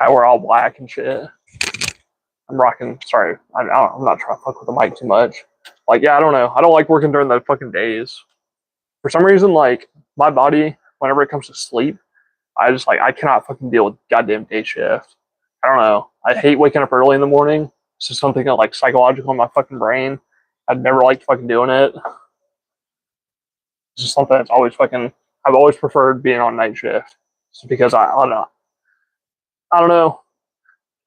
I wear all black and shit. I'm rocking. Sorry, I'm not trying to fuck with the mic too much. Like, yeah, I don't know. I don't like working during the fucking days. For some reason, like, my body, whenever it comes to sleep, I cannot fucking deal with goddamn day shift. I don't know. I hate waking up early in the morning. It's just something that, like, psychological in my fucking brain. I've never liked fucking doing it. It's just something that's always fucking. I've always preferred being on night shift, just because I don't know. I don't know.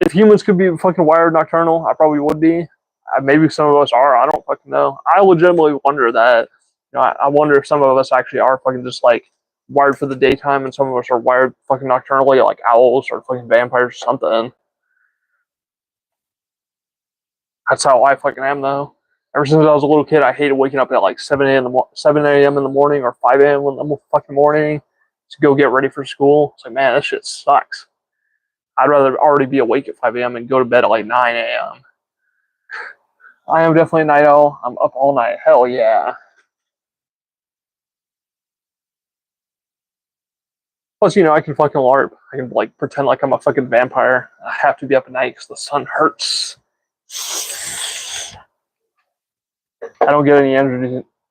If humans could be fucking wired nocturnal, I probably would be. Maybe some of us are. I don't fucking know. I legitimately wonder that. I wonder if some of us actually are fucking just like wired for the daytime, and some of us are wired fucking nocturnally, like owls or fucking vampires or something. That's how I fucking am, though. Ever since I was a little kid, I hated waking up at like 7 a.m. in the morning or 5 a.m. in the fucking morning to go get ready for school. It's like, man, that shit sucks. I'd rather already be awake at 5 a.m. and go to bed at like 9 a.m. I am definitely a night owl. I'm up all night. Hell yeah. Plus, I can fucking LARP. I can like pretend like I'm a fucking vampire. I have to be up at night because the sun hurts. I don't get any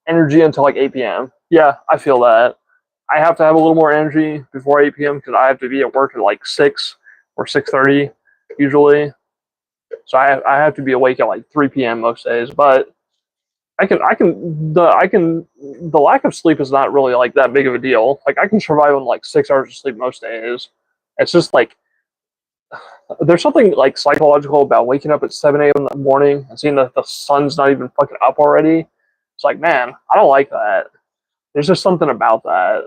energy until like 8 p.m. Yeah, I feel that. I have to have a little more energy before 8 p.m. because I have to be at work at like 6 or 6:30 usually. So I have to be awake at like 3 p.m. most days. But the lack of sleep is not really like that big of a deal. Like, I can survive on like 6 hours of sleep most days. It's just like there's something like psychological about waking up at 7 a.m. in the morning and seeing that the sun's not even fucking up already. It's like, man, I don't like that. There's just something about that.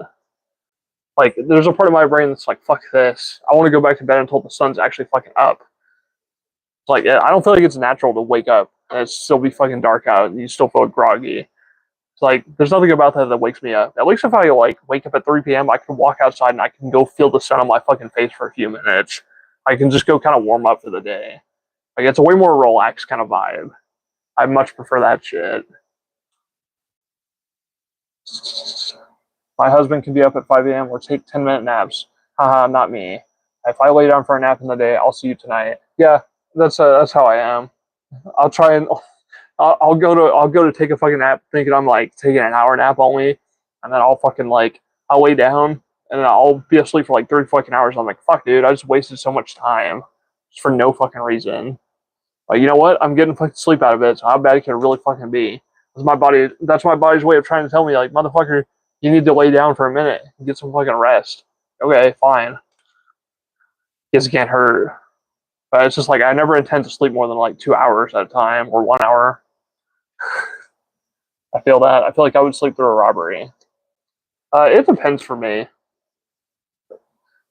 Like, there's a part of my brain that's like, fuck this. I want to go back to bed until the sun's actually fucking up. It's like, I don't feel like it's natural to wake up and it still be fucking dark out and you still feel groggy. It's like, there's nothing about that that wakes me up. At least if I like wake up at 3 p.m., I can walk outside and I can go feel the sun on my fucking face for a few minutes. I can just go kind of warm up for the day. Like, it's a way more relaxed kind of vibe. I much prefer that shit. My husband can be up at 5 a.m. or take 10-minute naps. Haha, not me. If I lay down for a nap in the day, I'll see you tonight. Yeah, that's how I am. I'll try and I'll go to take a fucking nap thinking I'm like taking an hour nap only, and then I'll lay down and then I'll be asleep for like 30 fucking hours. I'm like, fuck, dude, I just wasted so much time just for no fucking reason. Like, you know what? I'm getting fucking sleep out of it, so how bad it could really fucking be? That's my body's way of trying to tell me, like, motherfucker, You need to lay down for a minute and get some fucking rest. Okay, fine. Guess it can't hurt. But it's just like I never intend to sleep more than like 2 hours at a time or 1 hour. I feel that. I feel like I would sleep through a robbery. It depends for me.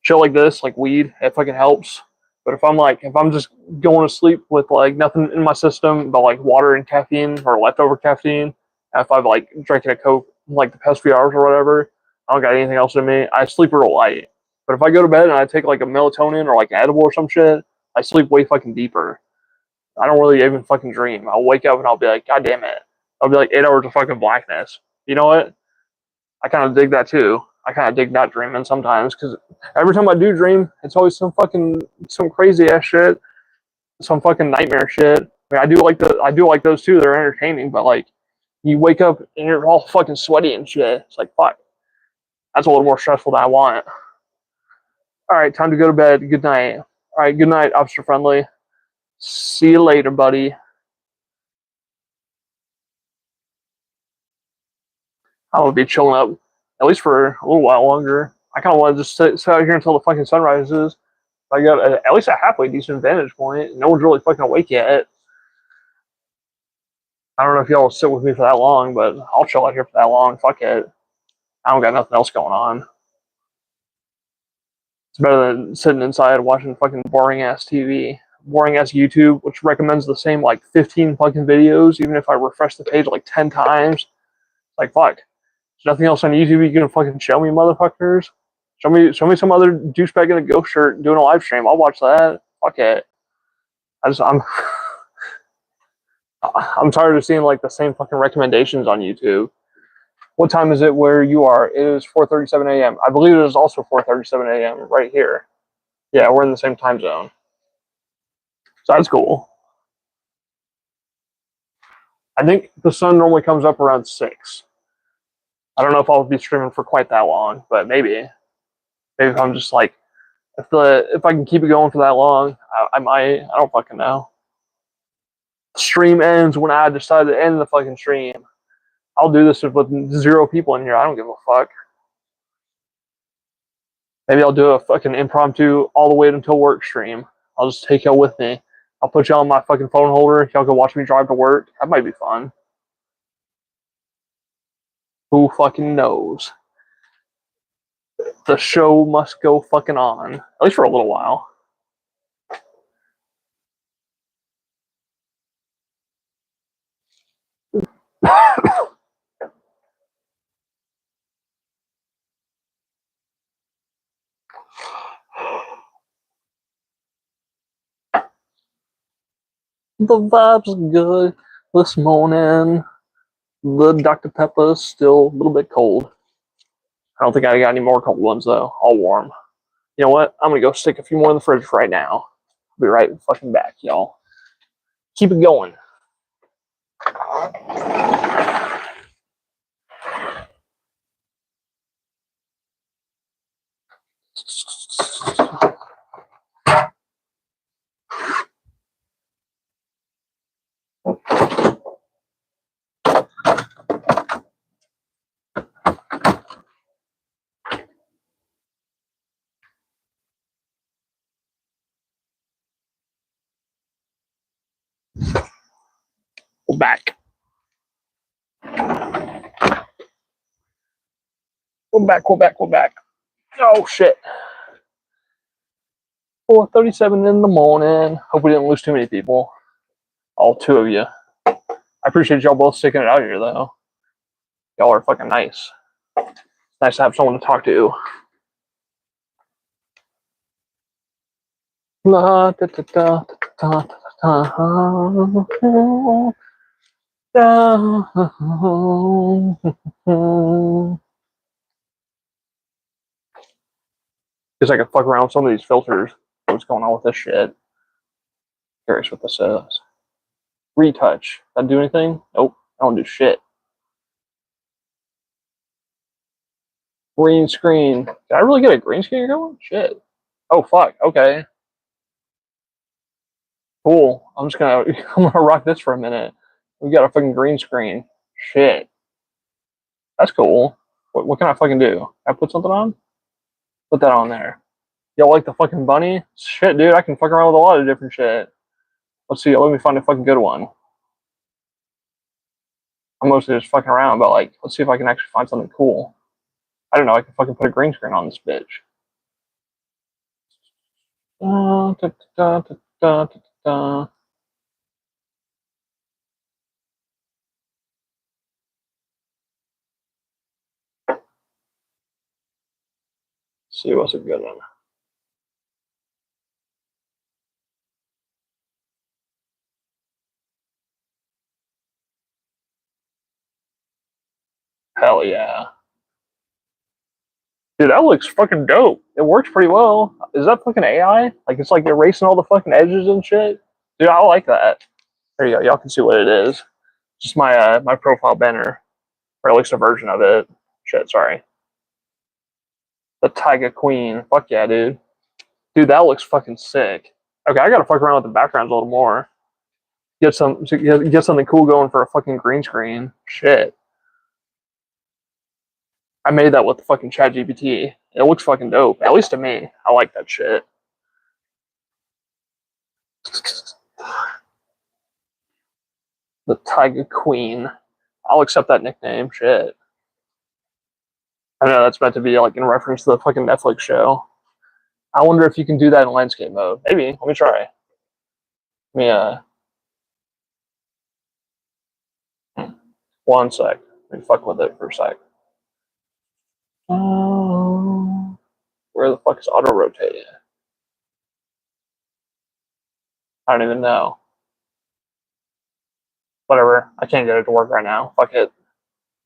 Shit like this, like weed, it fucking helps. But if I'm just going to sleep with like nothing in my system but like water and caffeine or leftover caffeine, and if I've like drinking a Coke like the past few hours or whatever, I don't got anything else in me, I sleep real light. But if I go to bed and I take like a melatonin or like an edible or some shit, I sleep way fucking deeper. I don't really even fucking dream. I'll wake up and I'll be like, God damn it. I'll be like 8 hours of fucking blackness. You know what? I kind of dig that too. I kind of dig not dreaming sometimes because every time I do dream, it's always some crazy ass shit, some fucking nightmare shit. I mean, I do like those too. They're entertaining, but like you wake up and you're all fucking sweaty and shit. It's like fuck. That's a little more stressful than I want. All right, time to go to bed. Good night. All right, good night, Officer Friendly. See you later, buddy. I will be chilling up at least for a little while longer. I kind of want to just sit out here until the fucking sun rises. I got at least a halfway decent vantage point. No one's really fucking awake yet. I don't know if y'all will sit with me for that long, but I'll chill out here for that long. Fuck it. I don't got nothing else going on. It's better than sitting inside watching fucking boring ass TV, boring ass YouTube, which recommends the same like 15 fucking videos, even if I refresh the page like 10 times. Like fuck. There's nothing else on YouTube you can fucking show me, motherfuckers. Show me some other douchebag in a ghost shirt doing a live stream. I'll watch that. Fuck it. I'm I'm tired of seeing like the same fucking recommendations on YouTube. What time is it where you are? It is 4:37 a.m. I believe it is also 4:37 a.m. right here. Yeah, we're in the same time zone. So that's cool. I think the sun normally comes up around 6. I don't know if I'll be streaming for quite that long, but maybe. Maybe if I'm just like, if I can keep it going for that long, I might. I don't fucking know. Stream ends when I decide to end the fucking stream. I'll do this with 0 people in here. I don't give a fuck. Maybe I'll do a fucking impromptu all the way until work stream. I'll just take y'all with me. I'll put y'all on my fucking phone holder. Y'all can watch me drive to work. That might be fun. Who fucking knows? The show must go fucking on. At least for a little while. The vibes are good this morning. The Dr. Pepper's still a little bit cold. I don't think I got any more cold ones though. All warm. You know what? I'm gonna go stick a few more in the fridge right now. I'll be right fucking back, y'all. Keep it going. We're back. We're back. Oh shit. 4:37 in the morning. Hope we didn't lose too many people. All 2 of you. I appreciate y'all both sticking it out here though. Y'all are fucking nice. It's nice to have someone to talk to. La, da, da, da, da, da, because I can fuck around with some of these filters. What's going on with this shit? Curious what this is. Retouch. That do anything? Nope. I don't do shit. Green screen. Did I really get a green screen going? Shit. Oh fuck. Okay. Cool. I'm gonna rock this for a minute. We got a fucking green screen. Shit. That's cool. What can I fucking do? Can I put something on? Put that on there. Y'all like the fucking bunny? Shit, dude, I can fuck around with a lot of different shit. Let's see, let me find a fucking good one. I'm mostly just fucking around, but like, let's see if I can actually find something cool. I don't know, I can fucking put a green screen on this bitch. See what's a good one. Hell yeah. Dude, that looks fucking dope. It works pretty well. Is that fucking AI? Like, it's like erasing all the fucking edges and shit? Dude, I like that. There you go. Y'all can see what it is. Just my my profile banner. Or at least a version of it. Shit, sorry. The Tiger Queen. Fuck yeah, dude. Dude, that looks fucking sick. Okay, I gotta fuck around with the backgrounds a little more. Get something cool going for a fucking green screen. Shit. I made that with the fucking ChatGPT. It looks fucking dope. At least to me. I like that shit. The Tiger Queen. I'll accept that nickname. Shit. I know that's meant to be like in reference to the fucking Netflix show. I wonder if you can do that in landscape mode. Maybe. Let me try. Let me one sec. Let me fuck with it for a sec. Where the fuck is auto rotating? I don't even know. Whatever. I can't get it to work right now. Fuck it.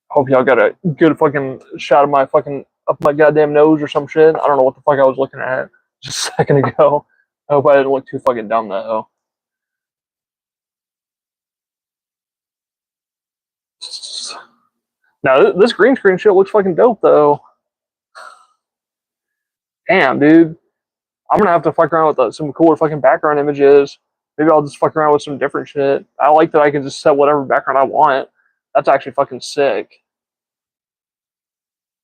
Hope y'all got a good fucking shot of my fucking up my goddamn nose or some shit. I don't know what the fuck I was looking at just a second ago. I hope I didn't look too fucking dumb though. Now this green screen shit looks fucking dope though. Damn, dude. I'm gonna have to fuck around with some cooler fucking background images. Maybe I'll just fuck around with some different shit. I like that I can just set whatever background I want. That's actually fucking sick.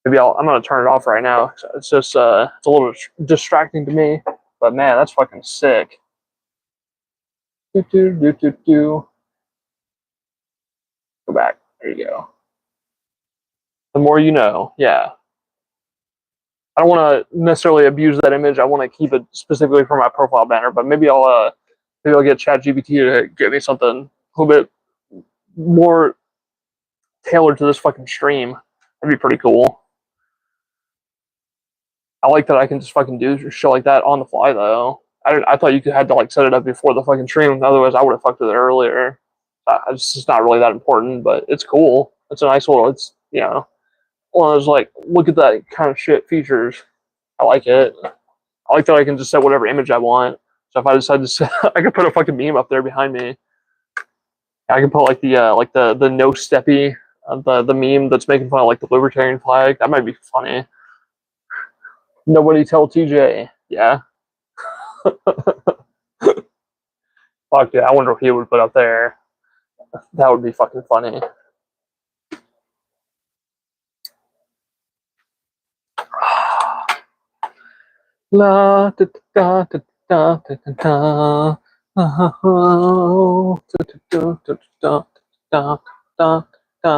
Maybe I'm gonna turn it off right now. It's just it's a little distracting to me. But man, that's fucking sick. Go back. There you go. The more you know. Yeah. I don't want to necessarily abuse that image. I want to keep it specifically for my profile banner. But maybe I'll get ChatGPT to get me something a little bit more tailored to this fucking stream. That'd be pretty cool. I like that I can just fucking do shit like that on the fly though. I thought you had to like set it up before the fucking stream. Otherwise, I would have fucked with it earlier. It's just not really that important, but it's cool. It's a nice little. It's one of those like look at that kind of shit features. I like it. I like that I can just set whatever image I want. So if I decide to set, I can put a fucking meme up there behind me. I can put like the no steppy, the meme that's making fun of like the libertarian flag. That might be funny. Nobody tell TJ. Yeah. Fuck yeah. I wonder what he would put up there. That would be fucking funny. La da da da da da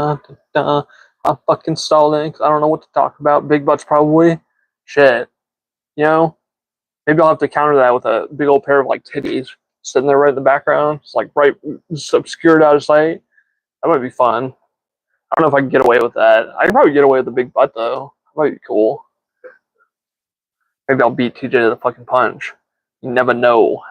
da da. I'm fucking stalling. I don't know what to talk about. Big butts probably. Shit. Maybe I'll have to counter that with a big old pair of like titties sitting there right in the background. It's like right, just obscured out of sight. That might be fun. I don't know if I can get away with that. I can probably get away with the big butt though. That might be cool. Maybe I'll beat TJ to the fucking punch. You never know.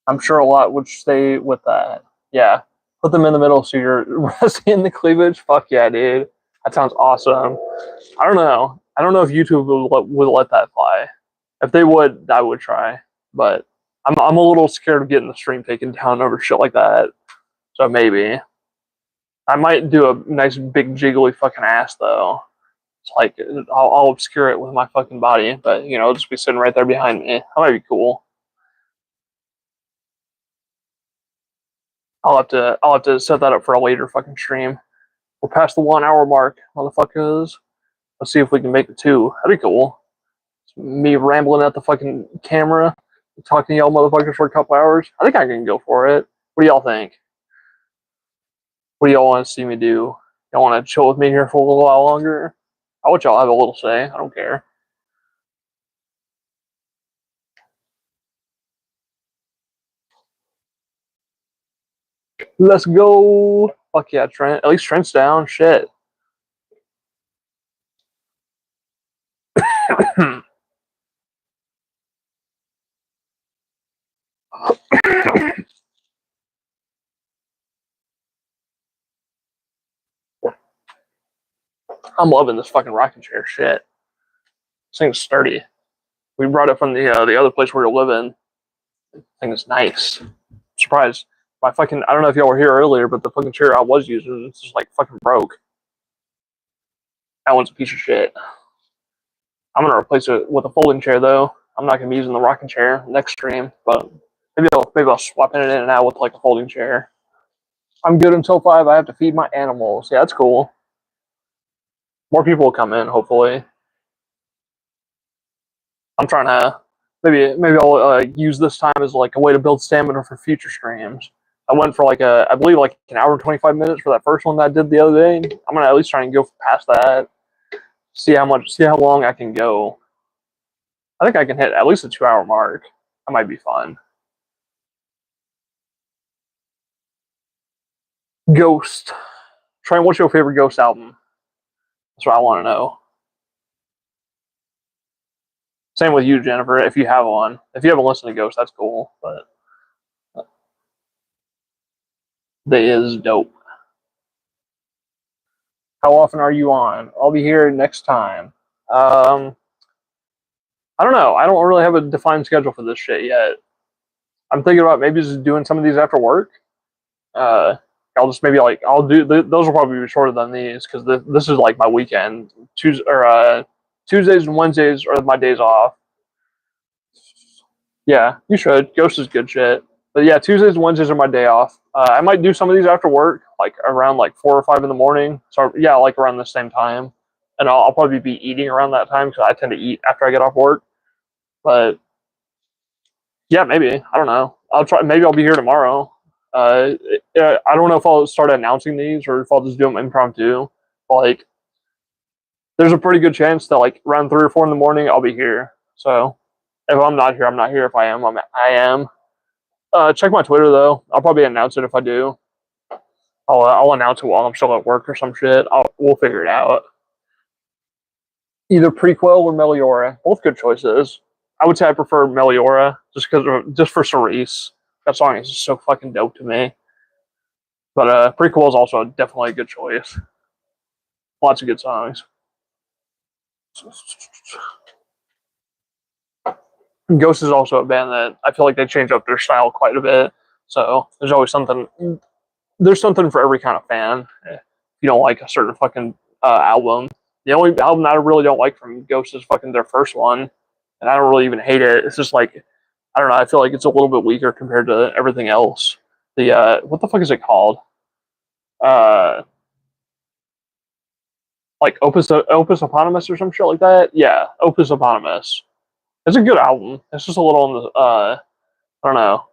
I'm sure a lot would stay with that. Yeah. Put them in the middle so you're resting the cleavage. Fuck yeah, dude. That sounds awesome. I don't know. I don't know if YouTube would let that fly. If they would, I would try. But I'm a little scared of getting the stream taken down over shit like that. So maybe. I might do a nice big jiggly fucking ass though. It's like I'll obscure it with my fucking body, but it'll just be sitting right there behind me. That might be cool. I'll have to set that up for a later fucking stream. We're past the 1 hour mark, motherfuckers. Let's see if we can make it 2. That'd be cool. It's me rambling at the fucking camera, talking to y'all motherfuckers for a couple hours. I think I can go for it. What do y'all think? What do y'all want to see me do? Y'all want to chill with me here for a little while longer? I'll let y'all have a little say. I don't care. Let's go. Fuck yeah, Trent. At least Trent's down. Shit. I'm loving this fucking rocking chair. Shit. This thing's sturdy. We brought it from the other place we were living. This thing is nice. Surprised. I don't know if y'all were here earlier, but the fucking chair I was using is just like fucking broke. That one's a piece of shit. I'm gonna replace it with a folding chair though. I'm not gonna be using the rocking chair next stream, but maybe I'll swap it in and out with like a folding chair. I'm good until 5. I have to feed my animals. Yeah, that's cool. More people will come in, hopefully. I'm trying to maybe I'll use this time as like a way to build stamina for future streams. I went for I believe like an hour and 25 minutes for that first one that I did the other day. I'm gonna at least try and go past that. See how long I can go. I think I can hit at least a 2 hour mark. That might be fun. Ghost. Trent, what's your favorite Ghost album? That's what I want to know. Same with you, Jennifer, if you have one. If you haven't listened to Ghost, that's cool. But that is dope. How often are you on? I'll be here next time. I don't know. I don't really have a defined schedule for this shit yet. I'm thinking about maybe just doing some of these after work. I'll just maybe I'll do those will probably be shorter than these because this is like my weekend. Tuesdays and Wednesdays are my days off. Yeah, you should. Ghost is good shit. But yeah, Tuesdays and Wednesdays are my day off. I might do some of these after work, like around like 4 or 5 in the morning. So yeah, like around the same time, and I'll probably be eating around that time because I tend to eat after I get off work. But yeah, maybe I don't know. I'll try. Maybe I'll be here tomorrow. I don't know if I'll start announcing these or if I'll just do them impromptu. Like, there's a pretty good chance that like around 3 or 4 in the morning I'll be here. So if I'm not here, I'm not here. If I am, I am. Check my Twitter though. I'll probably announce it if I do. I'll announce it while I'm still at work or some shit. We'll figure it out. Either prequel or Meliora. Both good choices. I would say I prefer Meliora just for Cerise. That song is just so fucking dope to me. But prequel is also definitely a good choice. Lots of good songs. Ghost is also a band that I feel like they change up their style quite a bit. So there's always something. There's something for every kind of fan. If you don't like a certain fucking album, the only album that I really don't like from Ghost is fucking their first one, and I don't really even hate it. It's just like I don't know. I feel like it's a little bit weaker compared to everything else. The what the fuck is it called? Like Opus Eponymous or some shit like that. Yeah, Opus Eponymous. It's a good album. It's just a little on the I don't know.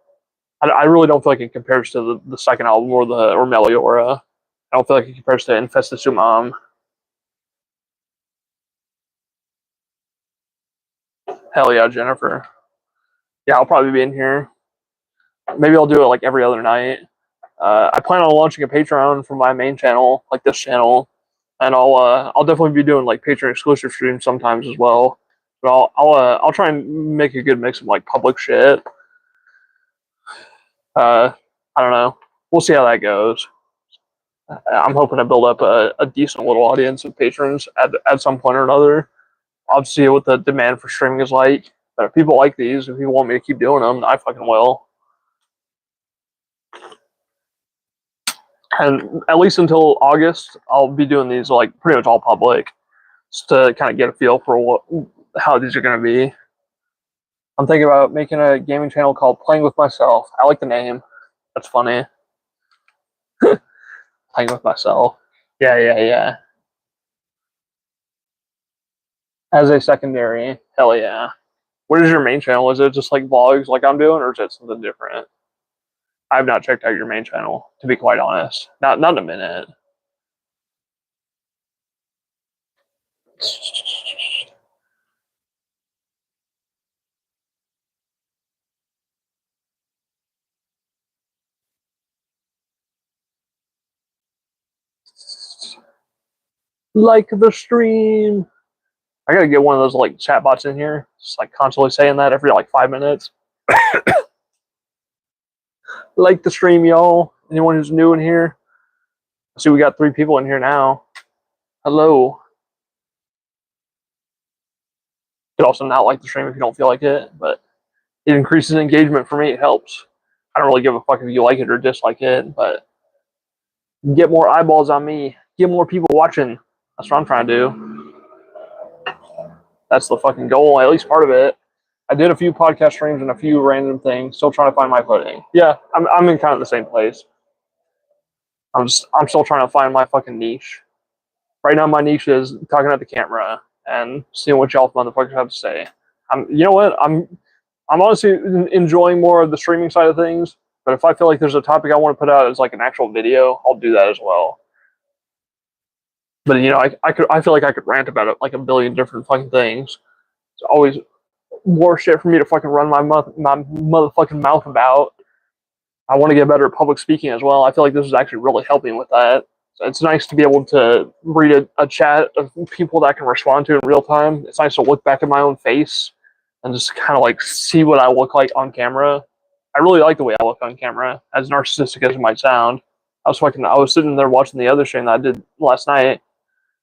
I really don't feel like it compares to the second album or Meliora. I don't feel like it compares to Infesta Sumam. Hell yeah, Jennifer. Yeah, I'll probably be in here. Maybe I'll do it like every other night. I plan on launching a Patreon for my main channel, like this channel, and I'll definitely be doing like Patreon exclusive streams sometimes as well. But I'll try and make a good mix of like public shit. I don't know. We'll see how that goes. I'm hoping to build up a decent little audience of patrons at some point or another. I'll see what the demand for streaming is like. But if people like these, if people want me to keep doing them, I fucking will. And at least until August, I'll be doing these like pretty much all public. just to kind of get a feel for how these are going to be. I'm thinking about making a gaming channel called Playing With Myself. I like the name. That's funny. Playing With Myself. Yeah. As a secondary, hell yeah. What is your main channel? Is it just like vlogs like I'm doing, or is it something different? I have not checked out your main channel, to be quite honest. Not in a minute. Like the stream. I gotta get one of those like chatbots in here, just like constantly saying that every like 5 minutes. Like the stream, y'all. Anyone who's new in here? I see we got 3 people in here now. Hello. You could also not like the stream if you don't feel like it, but it increases engagement for me. It helps. I don't really give a fuck if you like it or dislike it, but get more eyeballs on me. Get more people watching. That's what I'm trying to do. That's the fucking goal, at least part of it. I did a few podcast streams and a few random things. Still trying to find my footing. Yeah, I'm in kind of the same place. I'm still trying to find my fucking niche. Right now, my niche is talking at the camera and seeing what y'all motherfuckers have to say. You know what? I'm honestly enjoying more of the streaming side of things. But if I feel like there's a topic I want to put out as like an actual video, I'll do that as well. But you know, I feel like I could rant about it like a billion different fucking things. It's always more shit for me to fucking run my motherfucking mouth about. I want to get better at public speaking as well. I feel like this is actually really helping with that. So it's nice to be able to read a chat of people that I can respond to in real time. It's nice to look back at my own face and just kind of like see what I look like on camera. I really like the way I look on camera, as narcissistic as it might sound. I was sitting there watching the other stream that I did last night,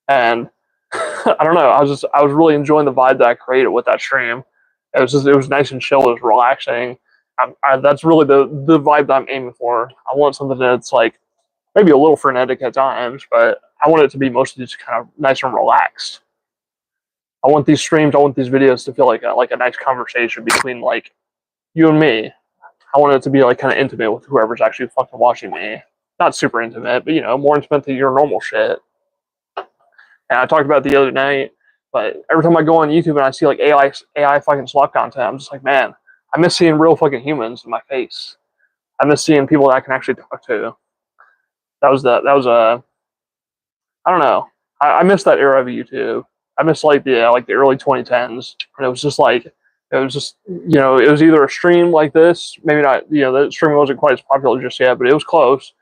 and I don't know, I was really enjoying the vibe that I created with that stream. It was nice and chill. It was relaxing. That's really the vibe that I'm aiming for. I want something that's like maybe a little frenetic at times, but I want it to be mostly just kind of nice and relaxed. I want these streams, I want these videos to feel like a nice conversation between like you and me. I want it to be like kind of intimate with whoever's actually fucking watching me. Not super intimate, but you know, more intimate than your normal shit. And I talked about it the other night, but every time I go on YouTube and I see like AI fucking slop content, I'm just like, man, I miss seeing real fucking humans in my face. I miss seeing people that I can actually talk to. That was a I don't know. I miss that era of YouTube. I miss like the early 2010s, and it was just it was either a stream like this, maybe not, the stream wasn't quite as popular just yet, but it was close,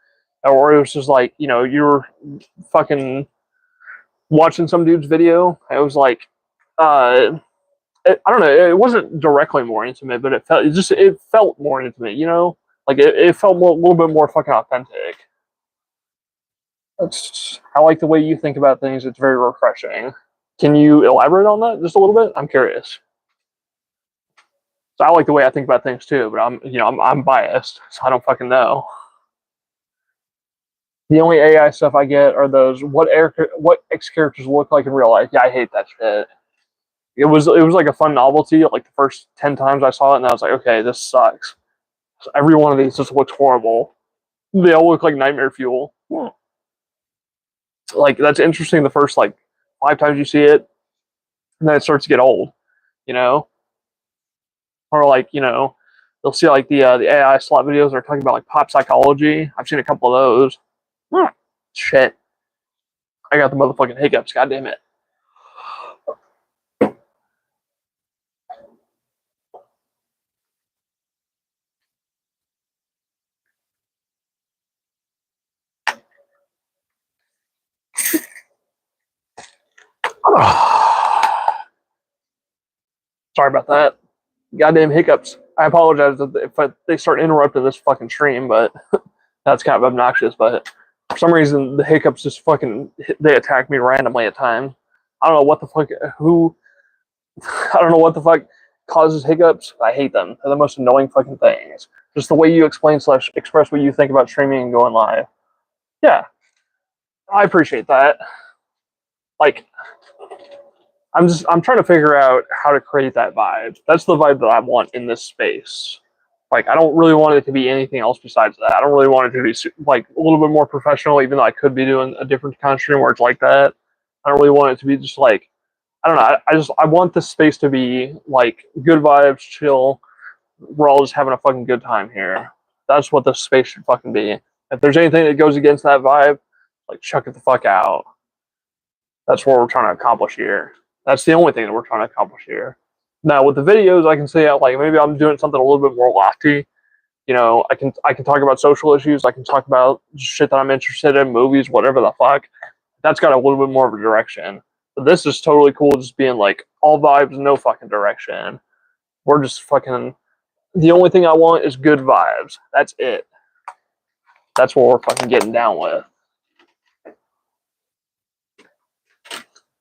or it was just like, you were fucking watching some dude's video. It was like, I don't know, it wasn't directly more intimate, but it felt more intimate, like it felt a little bit more fucking authentic. I like the way you think about things. It's very refreshing. Can you elaborate on that just a little bit? I'm curious. So I like the way I think about things too, but I'm biased, so I don't fucking know. The only AI stuff I get are those what X characters look like in real life. Yeah, I hate that shit. It was like a fun novelty. Like the first 10 times I saw it, and I was like, okay, this sucks. So every one of these just looks horrible. They all look like nightmare fuel. Like that's interesting the first like 5 times you see it, and then it starts to get old, you know. Or like they'll see like the AI slot videos that are talking about like pop psychology. I've seen a couple of those. Shit, I got the motherfucking hiccups. God damn it. Sorry about that. Goddamn hiccups. I apologize if they start interrupting this fucking stream, but that's kind of obnoxious. But for some reason, the hiccups just they attack me randomly at times. I don't know what the fuck. I don't know what the fuck causes hiccups. I hate them. They're the most annoying fucking things. Just the way you express what you think about streaming and going live. Yeah, I appreciate that. Like, I'm trying to figure out how to create that vibe. That's the vibe that I want in this space. Like, I don't really want it to be anything else besides that. I don't really want it to be like a little bit more professional, even though I could be doing a different kind of stream where it's like that. I don't really want it to be just like, I don't know. I want this space to be like good vibes, chill. We're all just having a fucking good time here. That's what this space should fucking be. If there's anything that goes against that vibe, like chuck it the fuck out. That's what we're trying to accomplish here. That's the only thing that we're trying to accomplish here. Now with the videos, I can say like maybe I'm doing something a little bit more lofty. You know, I can talk about social issues. I can talk about shit that I'm interested in, movies, whatever the fuck. That's got a little bit more of a direction. But this is totally cool, just being like all vibes, no fucking direction. We're just fucking. The only thing I want is good vibes. That's it. That's what we're fucking getting down with.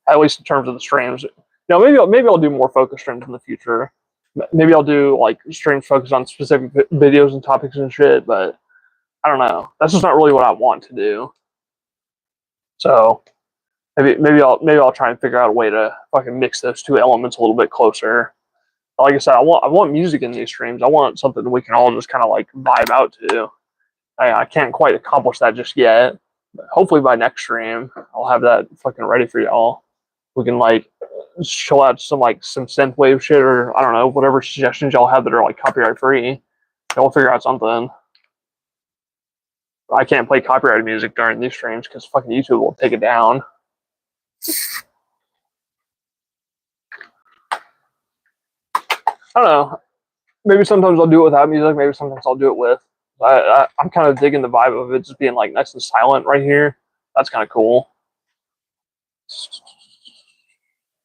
At least in terms of the streams. Now maybe I'll do more focus streams in the future. Maybe I'll do like streams focused on specific videos and topics and shit. But I don't know. That's just not really what I want to do. So maybe I'll try and figure out a way to fucking mix those two elements a little bit closer. Like I said, I want music in these streams. I want something that we can all just kind of like vibe out to. I can't quite accomplish that just yet. But hopefully by next stream, I'll have that fucking ready for y'all. We can like chill out some synthwave shit, or I don't know, whatever suggestions y'all have that are like copyright free. Y'all figure out something. I can't play copyrighted music during these streams because fucking YouTube will take it down. I don't know. Maybe sometimes I'll do it without music. Maybe sometimes I'll do it with. I'm kind of digging the vibe of it just being like nice and silent right here. That's kind of cool.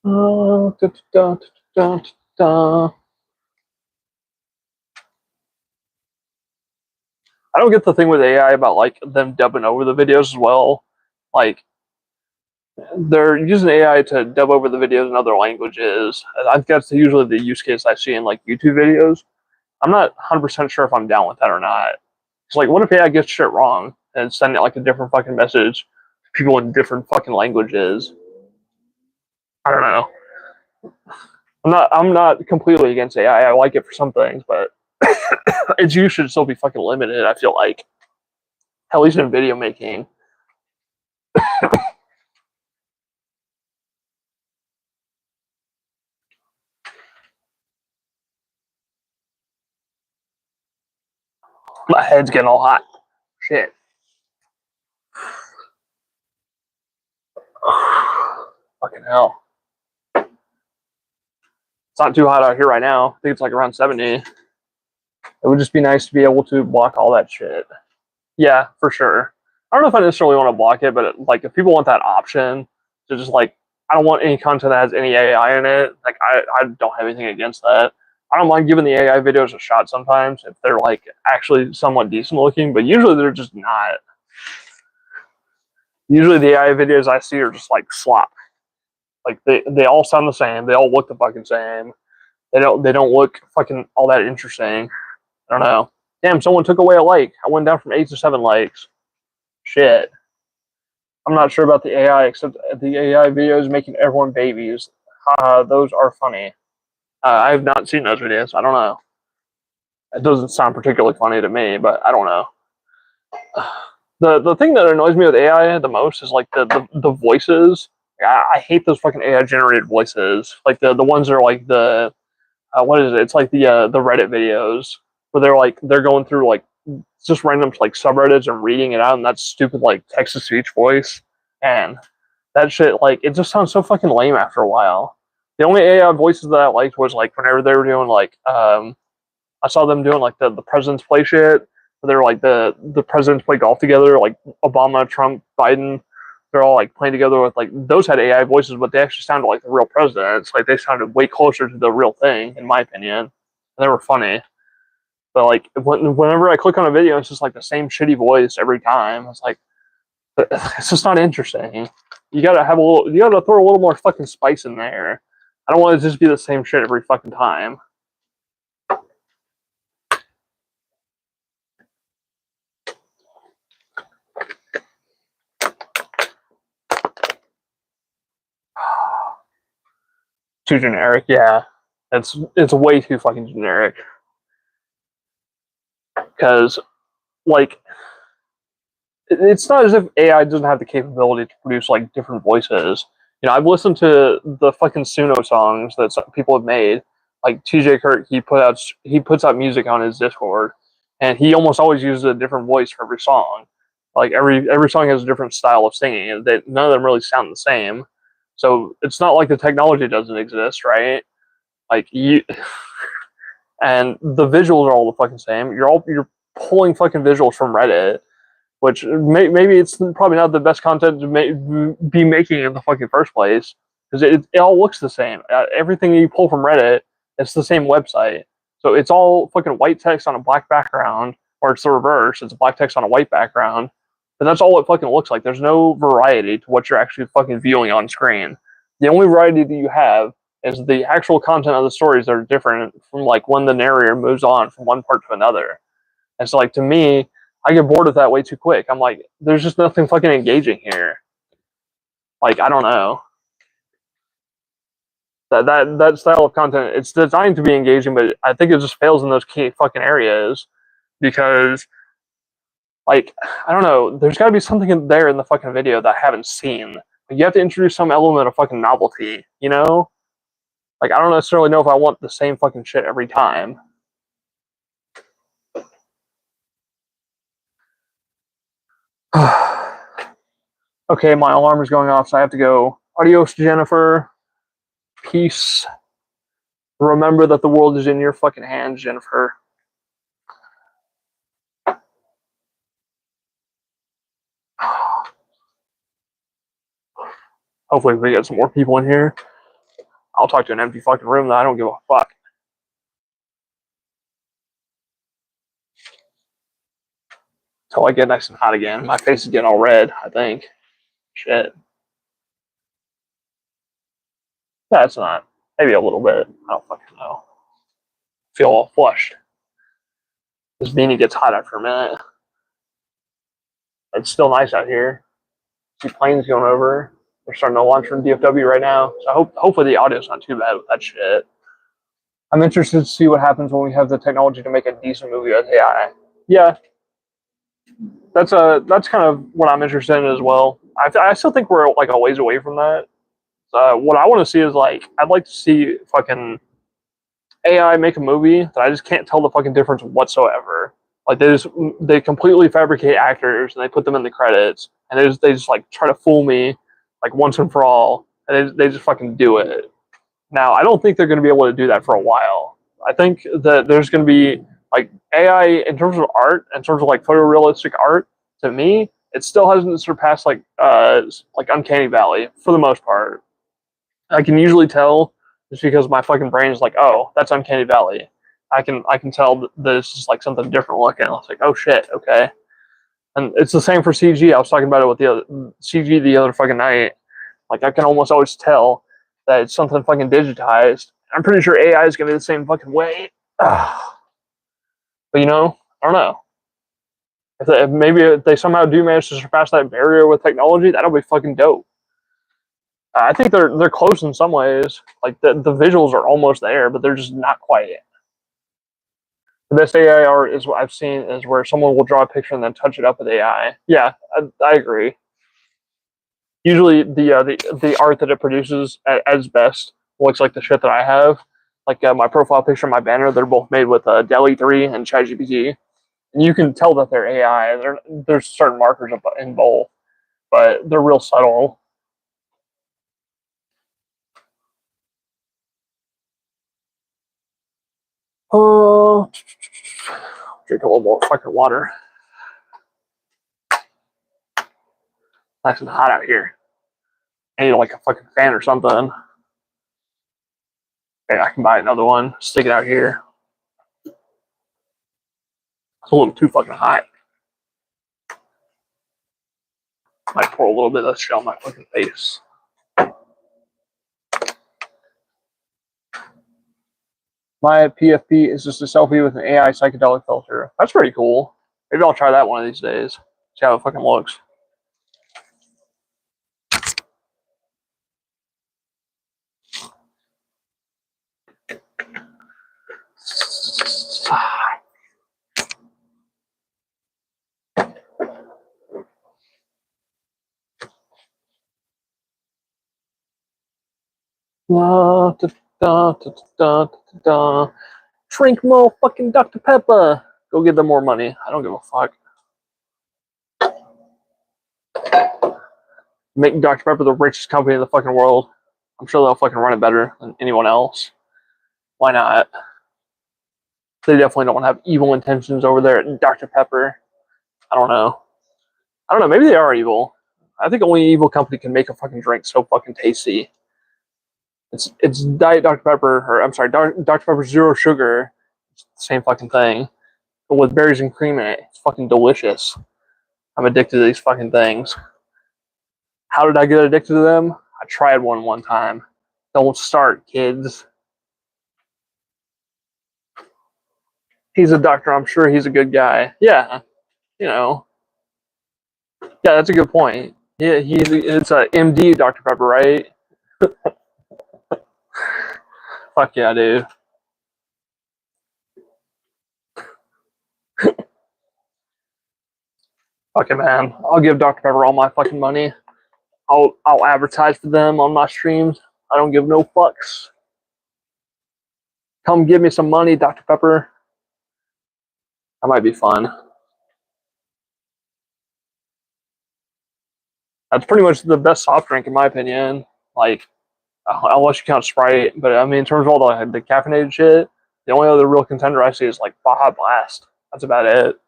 Da, da, da, da. I don't get the thing with AI about like them dubbing over the videos as well. Like they're using AI to dub over the videos in other languages. I think that's usually the use case I see in like YouTube videos. I'm not 100% sure if I'm down with that or not. It's like, what if AI gets shit wrong and send it like a different fucking message to people in different fucking languages? I don't know. I'm not completely against AI. I like it for some things, but its use should still be fucking limited. I feel like, at least in video making. My head's getting all hot. Shit. Fucking hell. It's not too hot out here right now. I think it's like around 70. It would just be nice to be able to block all that shit. Yeah, for sure. I don't know if I necessarily want to block it, but like if people want that option to just like, I don't want any content that has any AI in it. Like I don't have anything against that. I don't mind giving the AI videos a shot sometimes if they're like actually somewhat decent looking, but usually they're just not. Usually the AI videos I see are just like slop. Like they all sound the same. They all look the fucking same. They don't look fucking all that interesting. I don't know. Damn, someone took away a like. I went down from 8 to 7 likes. Shit. I'm not sure about the AI, except the AI videos making everyone babies. Those are funny. I have not seen those videos. I don't know. It doesn't sound particularly funny to me, but I don't know. The thing that annoys me with AI the most is like the voices. I hate those fucking AI generated voices. Like the ones that are like the what is it? It's like the Reddit videos where they're going through like just random like subreddits and reading it out, and that stupid like text to speech voice, and that shit like it just sounds so fucking lame after a while. The only AI voices that I liked was like whenever they were doing like I saw them doing like the presidents play shit. They're like the presidents play golf together, like Obama, Trump, Biden. They're all like playing together with like those had AI voices, but they actually sounded like the real presidents. Like they sounded way closer to the real thing, in my opinion. And they were funny. But like whenever I click on a video, it's just like the same shitty voice every time. It's like it's just not interesting. You gotta throw a little more fucking spice in there. I don't want it to just be the same shit every fucking time. Too generic, yeah. It's way too fucking generic. Because, like, it's not as if AI doesn't have the capability to produce like different voices. You know, I've listened to the fucking Suno songs that people have made. Like TJ Kirk, he puts out music on his Discord, and he almost always uses a different voice for every song. Like every song has a different style of singing, and none of them really sound the same. So it's not like the technology doesn't exist, right? Like you, and the visuals are all the fucking same. You're pulling fucking visuals from Reddit, which maybe it's probably not the best content to be making in the fucking first place, because it all looks the same. Everything you pull from Reddit, it's the same website. So it's all fucking white text on a black background, or it's the reverse. It's black text on a white background, but that's all it fucking looks like. There's no variety to what you're actually fucking viewing on screen. The only variety that you have is the actual content of the stories that are different from like when the narrator moves on from one part to another. And so, like, to me, I get bored of that way too quick. I'm like, there's just nothing fucking engaging here. Like, I don't know. That style of content, it's designed to be engaging, but I think it just fails in those key fucking areas because, like, I don't know. There's got to be something in there in the fucking video that I haven't seen. Like, you have to introduce some element of fucking novelty, you know? Like, I don't necessarily know if I want the same fucking shit every time. Okay, my alarm is going off, so I have to go. Adios, Jennifer. Peace. Remember that the world is in your fucking hands, Jennifer. Hopefully we get some more people in here. I'll talk to an empty fucking room that I don't give a fuck. Until I get nice and hot again. My face is getting all red, I think. Shit. Yeah, it's not. Maybe a little bit. I don't fucking know. Feel all flushed. This beanie gets hot after a minute. It's still nice out here. See planes going over. They're starting to launch from DFW right now. So hopefully the audio's not too bad with that shit. I'm interested to see what happens when we have the technology to make a decent movie with AI. Yeah, that's kind of what I'm interested in as well. I still think we're like a ways away from that. What I want to see is like I'd like to see fucking AI make a movie that I just can't tell the fucking difference whatsoever. Like they completely fabricate actors and they put them in the credits and they just like try to fool me like once and for all and they just fucking do it. Now I don't think they're going to be able to do that for a while. I think that there's going to be like AI in terms of art, in terms of like photorealistic art. To me, it still hasn't surpassed like Uncanny Valley for the most part. I can usually tell just because my fucking brain is like, oh, that's Uncanny Valley. I can tell that it's just like something different looking. I was like, oh shit, okay. And it's the same for CG. I was talking about it with the other CG the other fucking night. Like I can almost always tell that it's something fucking digitized. I'm pretty sure AI is gonna be the same fucking way. But you know, I don't know. Maybe if they somehow do manage to surpass that barrier with technology, that'll be fucking dope. I think they're close in some ways. Like the visuals are almost there, but they're just not quite. The best AI art is what I've seen is where someone will draw a picture and then touch it up with AI. Yeah, I agree. Usually the art that it produces as best looks like the shit that I have. Like my profile picture, and my banner, they're both made with DALL-E 3 and ChatGPT. And you can tell that they're AI. There's certain markers in both, but they're real subtle. Oh, drink a little more fucking water. Nice and hot out here. I need like a fucking fan or something. Okay, I can buy another one. Stick it out here. It's a little too fucking hot. Might pour a little bit of this shit on my fucking face. My PFP is just a selfie with an AI psychedelic filter. That's pretty cool. Maybe I'll try that one of these days. See how it fucking looks. Da, da, da, da, da, da, da. Drink more fucking Dr. Pepper. Go get them more money. I don't give a fuck. Make Dr. Pepper the richest company in the fucking world. I'm sure they'll fucking run it better than anyone else. Why not? They definitely don't have evil intentions over there at Dr. Pepper. I don't know. I don't know. Maybe they are evil. I think only an evil company can make a fucking drink so fucking tasty. It's Diet Dr. Pepper, or I'm sorry, Dr. Pepper Zero Sugar. It's the same fucking thing, but with berries and cream in it. It's fucking delicious. I'm addicted to these fucking things. How did I get addicted to them? I tried one time. Don't start, kids. He's a doctor. I'm sure he's a good guy. Yeah, you know. Yeah, that's a good point. Yeah, it's a MD Dr. Pepper, right? Fuck yeah, dude. Fucking man, I'll give Dr. Pepper all my fucking money. I'll advertise for them on my streams. I don't give no fucks. Come give me some money, Dr. Pepper. That might be fun. That's pretty much the best soft drink in my opinion. Like, unless you count Sprite, but I mean, in terms of all the caffeinated shit, the only other real contender I see is like Baja Blast. That's about it.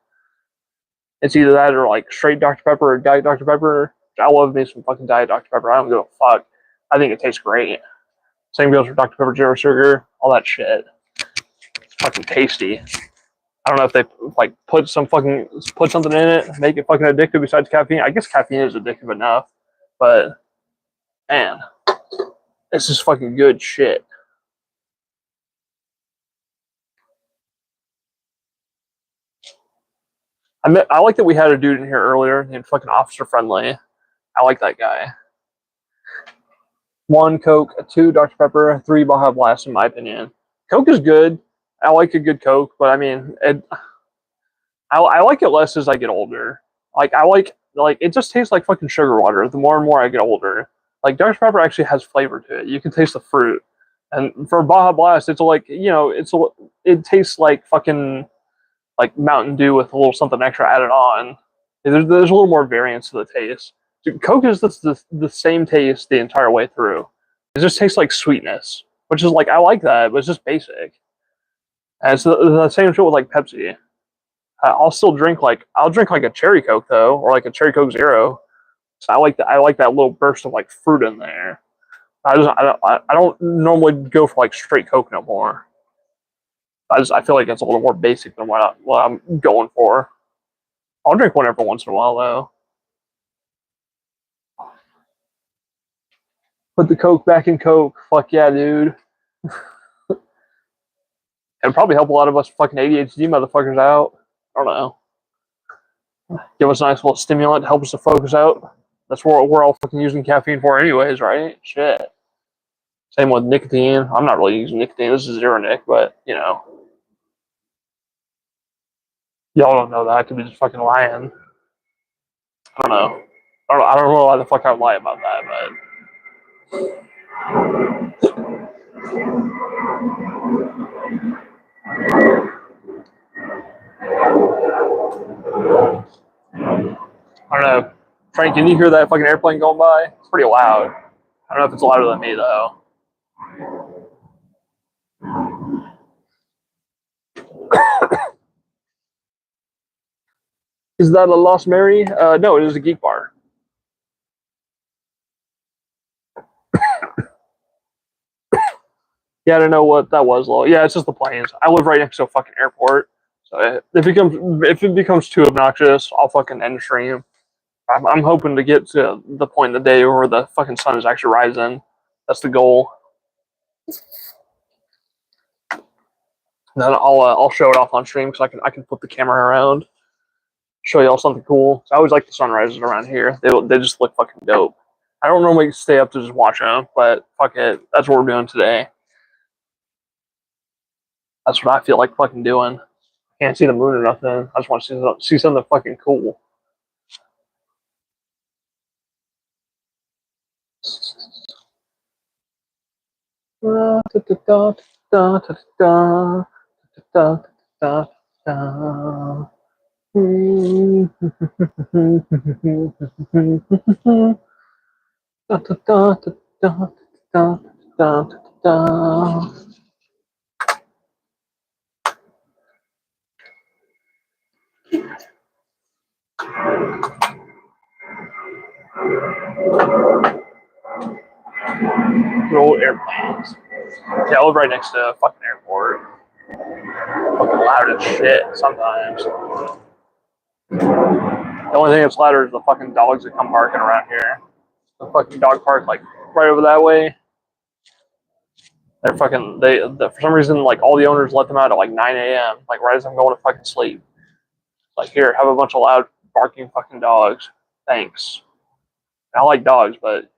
It's either that or like straight Dr. Pepper or Diet Dr. Pepper. I love me some fucking Diet Dr. Pepper. I don't give a fuck. I think it tastes great. Same goes for Dr. Pepper Zero Sugar, all that shit. It's fucking tasty. I don't know if they like put something in it, make it fucking addictive besides caffeine. I guess caffeine is addictive enough, but man, this is fucking good shit. I like that we had a dude in here earlier named fucking Officer Friendly. I like that guy. 1 Coke, 2 Dr. Pepper, 3 Baja Blast, in my opinion. Coke is good. I like a good Coke, but I mean, I like it less as I get older. Like like it just tastes like fucking sugar water. The more and more I get older, like Dr Pepper actually has flavor to it. You can taste the fruit, and for Baja Blast, it's like it tastes like fucking like Mountain Dew with a little something extra added on. There's a little more variance to the taste. Dude, Coke is the same taste the entire way through. It just tastes like sweetness, which is like I like that, but it's just basic. And it's the same shit with like Pepsi. I'll drink like a cherry Coke though, or like a cherry Coke Zero. So I like that little burst of like fruit in there. I don't normally go for like straight Coke no more. I feel like it's a little more basic than what I'm going for. I'll drink one every once in a while though. Put the Coke back in Coke. Fuck yeah, dude. It'd probably help a lot of us fucking ADHD motherfuckers out. I don't know. Give us a nice little stimulant to help us to focus out. That's what we're all fucking using caffeine for anyways, right? Shit. Same with nicotine. I'm not really using nicotine. This is zero nic, but you know, y'all don't know that. I could be just fucking lying. I don't know. I don't know why the fuck I would lie about that, but I don't know. Frank, can you hear that fucking airplane going by? It's pretty loud. I don't know if it's louder than me though. Is that a Lost Mary? No, it is a geek bar. Yeah, I don't know what that was. Yeah, it's just the planes. I live right next to a fucking airport, so if it becomes too obnoxious, I'll fucking end the stream. I'm hoping to get to the point in the day where the fucking sun is actually rising. That's the goal. And then I'll show it off on stream because I can flip the camera around, show y'all something cool. So I always like the sunrises around here. They just look fucking dope. I don't normally stay up to just watch them, but fuck it, that's what we're doing today. That's what I feel like fucking doing. Can't see the moon or nothing. I just want to see something fucking cool. Old airplanes. Yeah, I live right next to a fucking airport. Fucking loud as shit sometimes. The only thing that's louder is the fucking dogs that come barking around here. The fucking dog park, like right over that way. They're fucking. For some reason, like all the owners let them out at like 9 a.m. Like right as I'm going to fucking sleep. Like here, have a bunch of loud barking fucking dogs. Thanks. I like dogs, but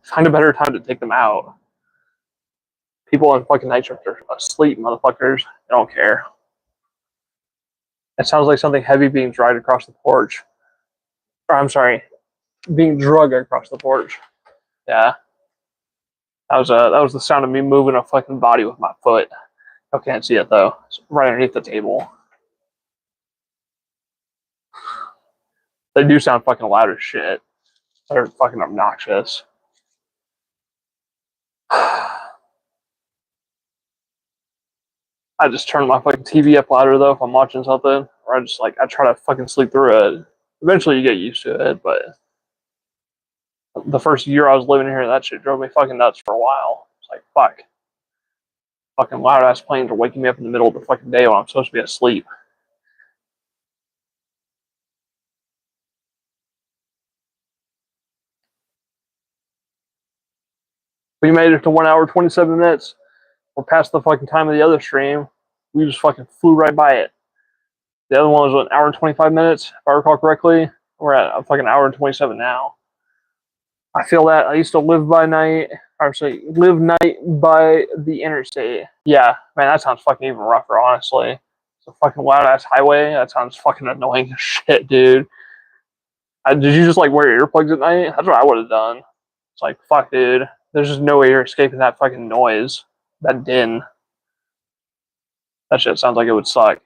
find a better time to take them out. People on fucking night shift are asleep, motherfuckers. They don't care. It sounds like something heavy being dragged across the porch. Or I'm sorry, being drugged across the porch. Yeah. That was the sound of me moving a fucking body with my foot. I can't see it though. It's right underneath the table. They do sound fucking loud as shit. They're fucking obnoxious. I just turn my fucking TV up louder though if I'm watching something, or I try to fucking sleep through it. Eventually you get used to it, but the first year I was living here, that shit drove me fucking nuts for a while. It's like, fuck. Fucking loud ass planes are waking me up in the middle of the fucking day when I'm supposed to be asleep. We made it to 1 hour, 27 minutes. We're past the fucking time of the other stream. We just fucking flew right by it. The other one was an hour and 25 minutes, if I recall correctly. We're at a fucking hour and 27 now. I feel that I used to live night by the interstate. Yeah, man, that sounds fucking even rougher, honestly. It's a fucking loud ass highway. That sounds fucking annoying as shit, dude. Did you just like wear earplugs at night? That's what I would have done. It's like, fuck, dude. There's just no way you're escaping that fucking noise. That din. That shit sounds like it would suck.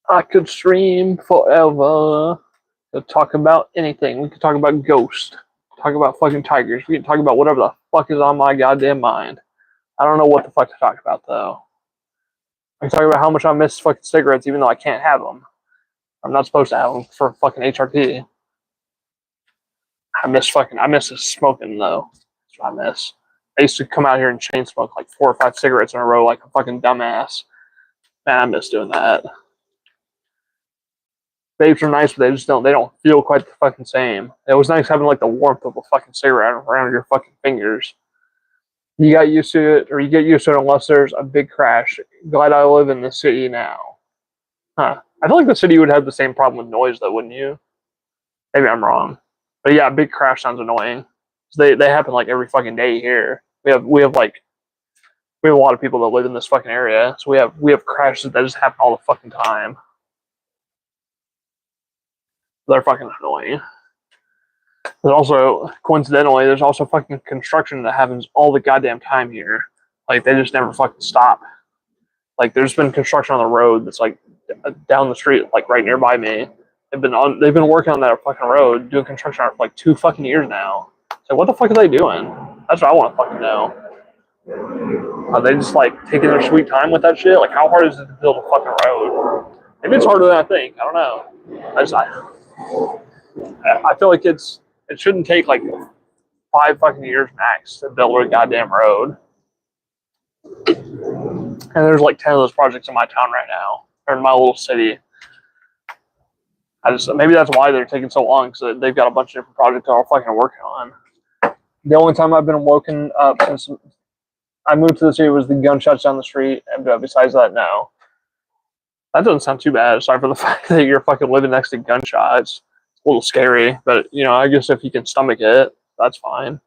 I could stream forever. Could talk about anything. We could talk about ghosts. Talk about fucking tigers. We can talk about whatever the fuck is on my goddamn mind. I don't know what the fuck to talk about though. I can talk about how much I miss fucking cigarettes, even though I can't have them. I'm not supposed to have them for fucking HRT. I miss the smoking though. That's what I miss. I used to come out here and chain smoke like 4 or 5 cigarettes in a row like a fucking dumbass. Man, I miss doing that. Vapes are nice, but they don't feel quite the fucking same. It was nice having like the warmth of a fucking cigarette around your fucking fingers. You got used to it, or you get used to it unless there's a big crash. Glad I live in the city now. Huh. I feel like the city would have the same problem with noise though, wouldn't you? Maybe I'm wrong. But yeah, a big crash sounds annoying. They happen like every fucking day here. We have a lot of people that live in this fucking area, so we have crashes that just happen all the fucking time. They're fucking annoying. There's also, coincidentally, there's also fucking construction that happens all the goddamn time here. Like, they just never fucking stop. Like, there's been construction on the road that's like down the street, like right nearby me. They've been working on that fucking road, doing construction on it for like 2 fucking years now. So what the fuck are they doing? That's what I want to fucking know. Are they just like taking their sweet time with that shit? Like, how hard is it to build a fucking road? Maybe it's harder than I think. I don't know. I feel like it shouldn't take like 5 fucking years max to build a goddamn road. And there's like 10 of those projects in my town right now, or in my little city. Maybe that's why they're taking so long, because they've got a bunch of different projects they're all fucking working on. The only time I've been woken up since I moved to the city was the gunshots down the street, and besides that, no. That doesn't sound too bad, aside from the fact that you're fucking living next to gunshots. It's a little scary, but I guess if you can stomach it, that's fine.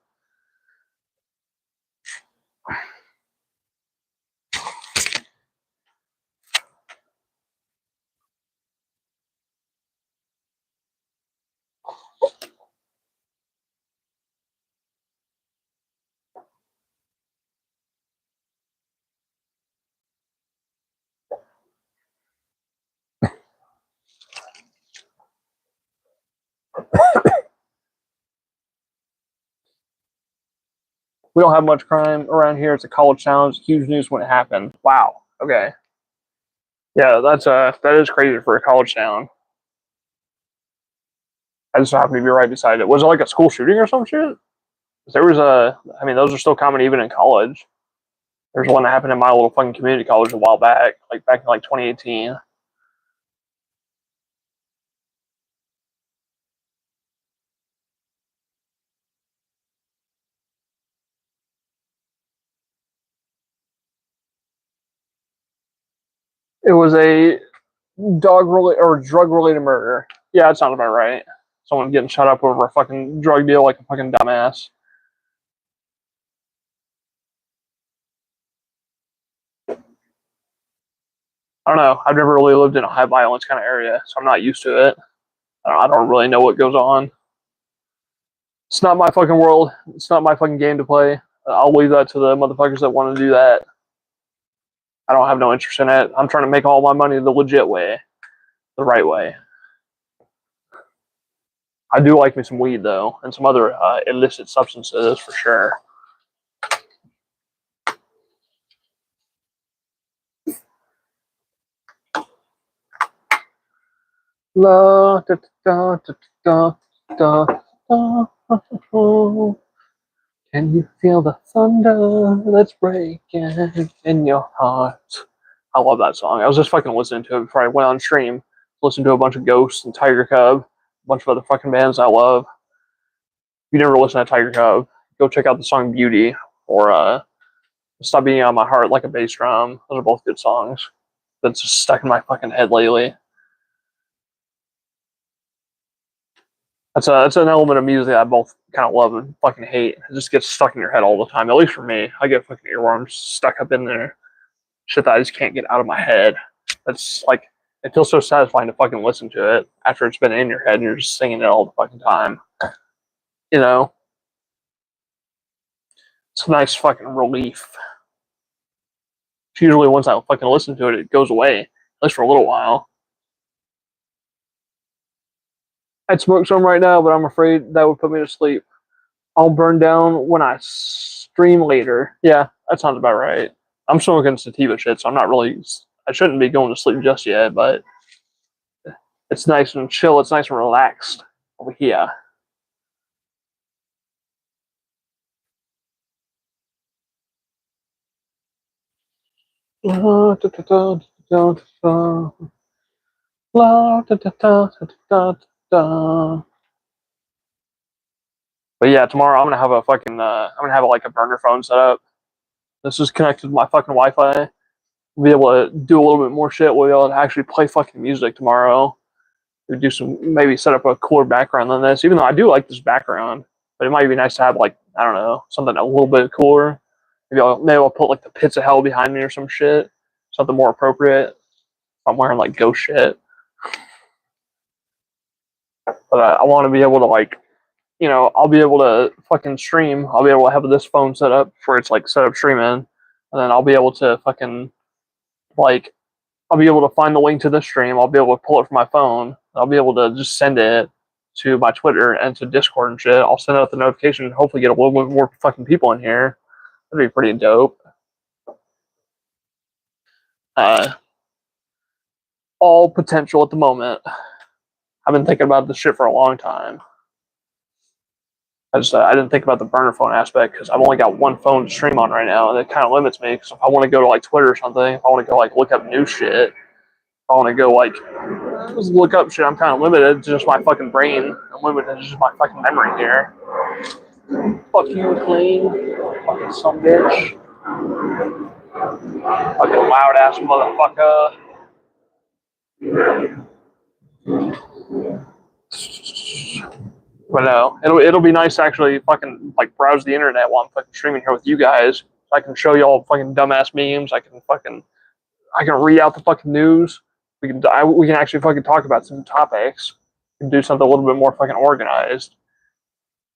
We don't have much crime around here. It's a college town. It's huge news when it happened. Wow. Okay. Yeah, that is crazy for a college town. I just happen to be right beside it. Was it like a school shooting or some shit? There was I mean, those are still common even in college. There's one that happened in my little fucking community college a while back, like back in like 2018. It was a dog related or drug related murder. Yeah, that sounds about right. Someone getting shot up over a fucking drug deal like a fucking dumbass. I don't know. I've never really lived in a high violence kind of area, so I'm not used to it. I don't really know what goes on. It's not my fucking world. It's not my fucking game to play. I'll leave that to the motherfuckers that want to do that. I don't have no interest in it. I'm trying to make all my money the legit way, the right way. I do like me some weed though, and some other illicit substances for sure. La da da da da da. Can you feel the thunder that's breaking in your heart? I love that song. I was just fucking listening to it before I went on stream. Listened to a bunch of Ghosts and Tiger Cub, a bunch of other fucking bands I love. If you never listen to Tiger Cub, go check out the song Beauty or Stop Beating on My Heart Like a Bass Drum. Those are both good songs. That's just stuck in my fucking head lately. That's an element of music I both kind of love and fucking hate. It just gets stuck in your head all the time. At least for me, I get fucking earworms stuck up in there. Shit that I just can't get out of my head. That's like it feels so satisfying to fucking listen to it after it's been in your head and you're just singing it all the fucking time. You know, it's a nice fucking relief. It's usually once I fucking listen to it, it goes away, at least for a little while. I'd smoke some right now, but I'm afraid that would put me to sleep. I'll burn down when I stream later. Yeah, that sounds about right. I'm smoking sativa shit, so I'm not really. I shouldn't be going to sleep just yet, but it's nice and chill. It's nice and relaxed over here. But yeah, tomorrow I'm gonna have a fucking I'm gonna have like a burner phone set up. This is connected to my fucking Wi-Fi. We'll be able to do a little bit more shit. We'll be able to actually play fucking music tomorrow. We do some maybe set up a cooler background than this. Even though I do like this background, but it might be nice to have like I don't know something a little bit cooler. Maybe I'll put like the pits of hell behind me or some shit. Something more appropriate. If I'm wearing like ghost shit. But I want to be able to like I'll be able to fucking stream. I'll be able to have this phone set up where it's like set up streaming, and then I'll be able to fucking like I'll be able to find the link to the stream. I'll be able to pull it from my phone. I'll be able to just send it to my Twitter and to Discord and shit. I'll send out the notification and hopefully get a little bit more fucking people in here. That'd be pretty dope. Uh, all potential at the moment. I've been thinking about this shit for a long time. I didn't think about the burner phone aspect because I've only got one phone to stream on right now, and it kind of limits me. Because if I want to go to like Twitter or something, if I want to go like look up new shit, if I want to go like just look up shit, I'm kind of limited to just my fucking brain. I'm limited to just my fucking memory here. Fuck you, clean. Fucking some bitch. Fucking loud ass motherfucker. But no, it'll be nice to actually fucking like browse the internet while I'm fucking streaming here with you guys. I can show you all fucking dumbass memes. I can read out the fucking news. We can actually fucking talk about some topics. We can do something a little bit more fucking organized.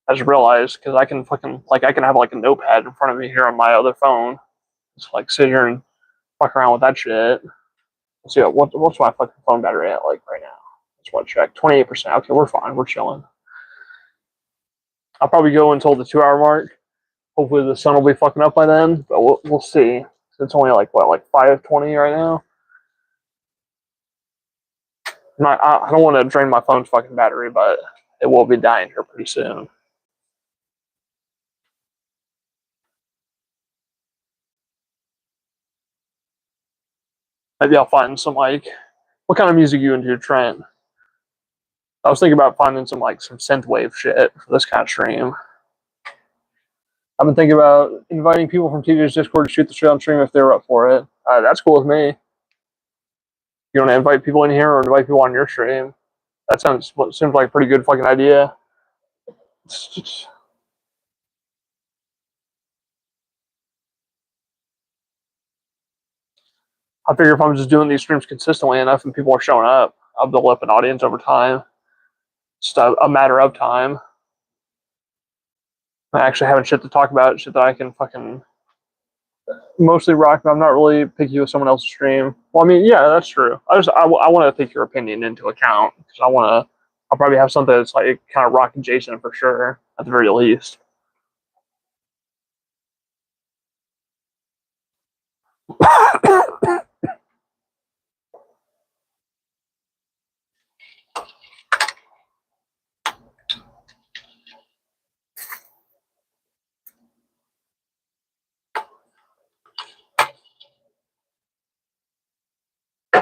I just realized because I can fucking like I can have like a notepad in front of me here on my other phone. Just like sit here and fuck around with that shit. Let's see what's my fucking phone battery at like right now. Let's want to check. 28%. Okay, we're fine. We're chilling. I'll probably go until the 2 hour mark. Hopefully the sun will be fucking up by then, but we'll see. It's only like what, like 5:20 right now. I don't want to drain my phone's fucking battery, but it will be dying here pretty soon. Maybe I'll find some like, what kind of music you into, Trent? I was thinking about finding some like some synthwave shit for this kind of stream. I've been thinking about inviting people from TJ's Discord to shoot the shit on stream if they're up for it. That's cool with me. You want to invite people in here or invite people on your stream? That seems like a pretty good fucking idea. I figure if I'm just doing these streams consistently enough and people are showing up, I'll build up an audience over time. Just a matter of time. I actually having shit to talk about, shit that I can fucking mostly rock, but I'm not really picky with someone else's stream. Well, I mean, yeah, that's true. I want to take your opinion into account because I'll probably have something that's like kind of rock adjacent for sure, at the very least.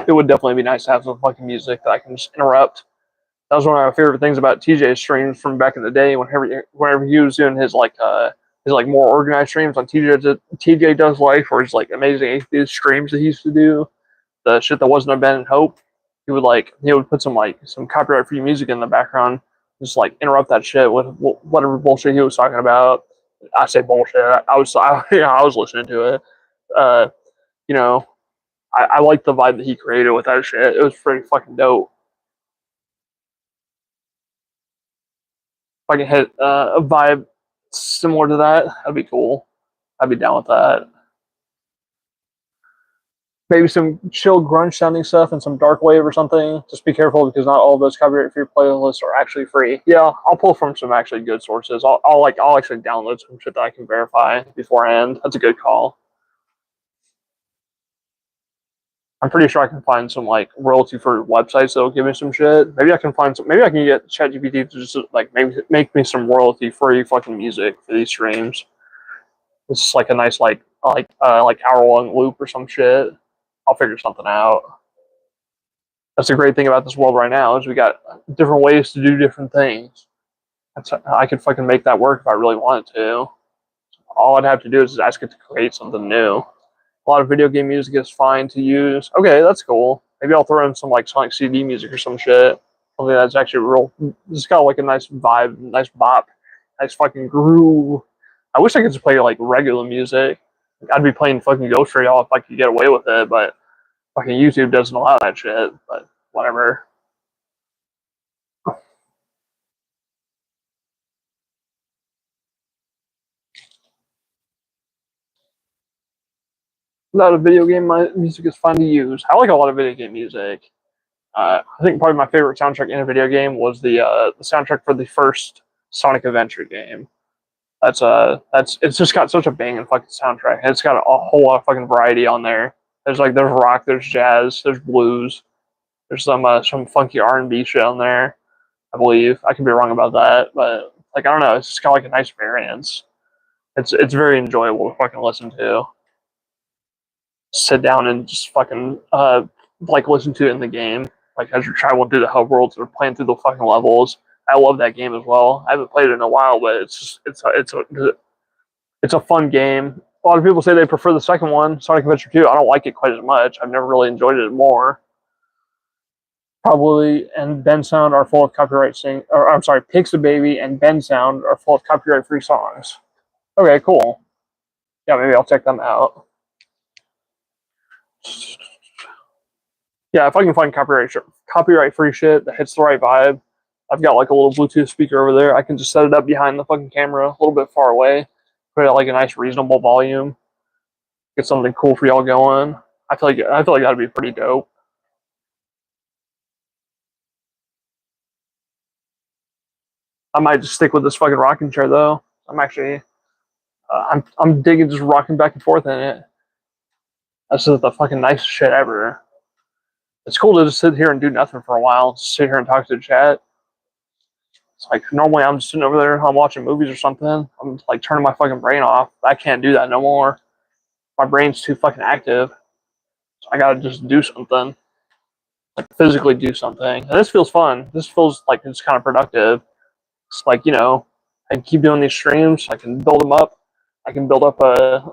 It would definitely be nice to have some fucking music that I can just interrupt. That was one of my favorite things about TJ's streams from back in the day. Whenever he was doing his like more organized streams on TJ Does Life or his like amazing atheist streams that he used to do, the shit that wasn't abandoned hope. He would put some copyright free music in the background, just like interrupt that shit with whatever bullshit he was talking about. I say bullshit. I was listening to it. Uh, you know, I like the vibe that he created with that shit. It was pretty fucking dope. If I can hit a vibe similar to that, that'd be cool. I'd be down with that. Maybe some chill grunge sounding stuff and some dark wave or something. Just be careful because not all of those copyright free playlists are actually free. Yeah, I'll pull from some actually good sources. I'll actually download some shit that I can verify beforehand. That's a good call. I'm pretty sure I can find some like royalty for websites that'll give me some shit. Maybe I can find some. Maybe I can get ChatGPT to just like maybe make me some royalty free fucking music for these streams. It's like a nice like hour long loop or some shit. I'll figure something out. That's the great thing about this world right now is we got different ways to do different things. I could fucking make that work if I really wanted to. All I'd have to do is ask it to create something new. A lot of video game music is fine to use. Okay, that's cool. Maybe I'll throw in some like Sonic CD music or some shit. Something that's actually real. It's got like a nice vibe, nice bop, nice fucking groove. I wish I could just play like regular music. I'd be playing fucking Ghost Trail if I could get away with it, but fucking YouTube doesn't allow that shit. But whatever. A lot of video game music is fun to use. I like a lot of video game music. I think probably my favorite soundtrack in a video game was the soundtrack for the first Sonic Adventure game. That's it's just got such a banging fucking soundtrack. And it's got a whole lot of fucking variety on there. There's rock, there's jazz, there's blues, there's some funky R&B shit on there. I believe I could be wrong about that, but like I don't know, it's just got like a nice variance. It's very enjoyable to fucking listen to. Sit down and just fucking like listen to it in the game. Like as you're traveling through the hub worlds or playing through the fucking levels. I love that game as well. I haven't played it in a while, but it's a fun game. A lot of people say they prefer the second one, Sonic Adventure 2. I don't like it quite as much. I've never really enjoyed it more. Probably, and Ben Sound are full of copyright sing. Or I'm sorry, Pixie Baby and Ben Sound are full of copyright-free songs. Okay, cool. Yeah, maybe I'll check them out. Yeah, if I can find copyright-free shit that hits the right vibe, I've got like a little Bluetooth speaker over there. I can just set it up behind the fucking camera, a little bit far away, put it at like a nice, reasonable volume, get something cool for y'all going. I feel like that'd be pretty dope. I might just stick with this fucking rocking chair though. I'm digging just rocking back and forth in it. That's just the fucking nicest shit ever. It's cool to just sit here and do nothing for a while, sit here and talk to the chat. It's like normally I'm just sitting over there, I'm watching movies or something. I'm like turning my fucking brain off. I can't do that no more. My brain's too fucking active. So I gotta just do something, like physically do something. And this feels fun. This feels like it's kind of productive. It's like, I can keep doing these streams. I can build them up. I can build up a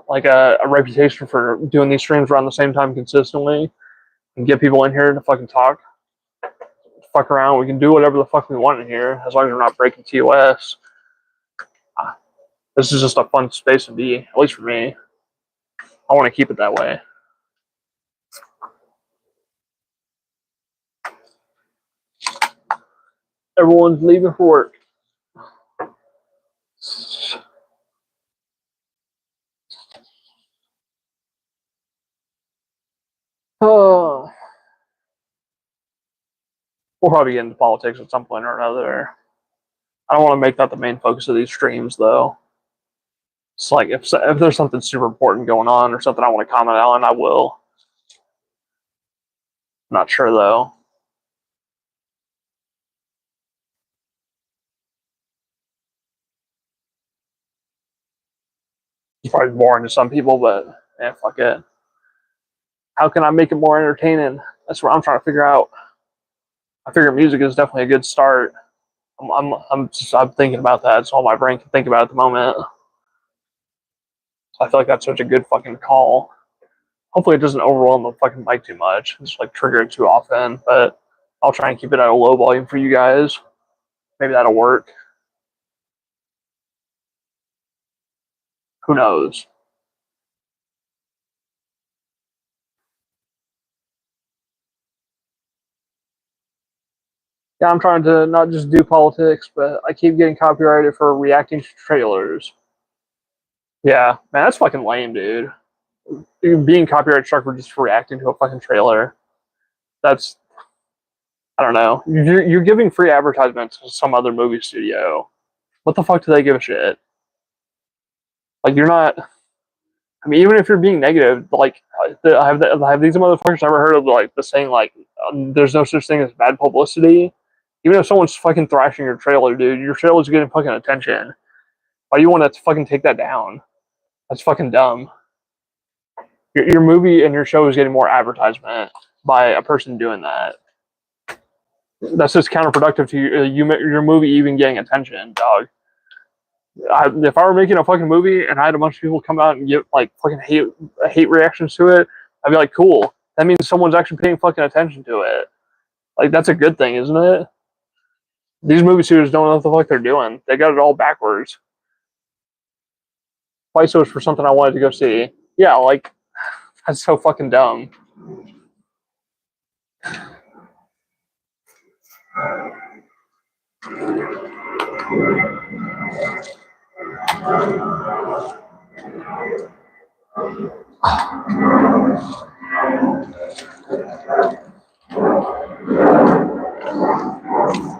reputation for doing these streams around the same time consistently and get people in here to fucking talk, fuck around. We can do whatever the fuck we want in here as long as we're not breaking TOS. This is just a fun space to be, at least for me. I want to keep it that way. Everyone's leaving for work. Oh, we'll probably get into politics at some point or another. I don't want to make that the main focus of these streams, though. It's like if there's something super important going on or something I want to comment on, I will. I'm not sure though. It's probably boring to some people, but fuck it. How can I make it more entertaining? That's what I'm trying to figure out. I figure music is definitely a good start. I'm thinking about that. It's all my brain can think about at the moment. So I feel like that's such a good fucking call. Hopefully it doesn't overwhelm the fucking mic too much. It's like trigger it too often, but I'll try and keep it at a low volume for you guys. Maybe that'll work. Who knows? Yeah, I'm trying to not just do politics, but I keep getting copyrighted for reacting to trailers. Yeah, man, that's fucking lame, dude. Being copyright struck for just reacting to a fucking trailer. That's I don't know. You're giving free advertisements to some other movie studio. What the fuck do they give a shit? Like you're not. I mean, even if you're being negative, like have these motherfuckers ever heard of like the saying like there's no such thing as bad publicity? Even if someone's fucking thrashing your trailer, dude, your trailer's getting fucking attention. Why do you want to fucking take that down? That's fucking dumb. Your movie and your show is getting more advertisement by a person doing that. That's just counterproductive to your movie even getting attention, dog. If I were making a fucking movie and I had a bunch of people come out and give like fucking hate reactions to it, I'd be like, cool. That means someone's actually paying fucking attention to it. Like that's a good thing, isn't it? These movie studios don't know what the fuck they're doing. They got it all backwards. Twice it was for something I wanted to go see. Yeah, like that's so fucking dumb.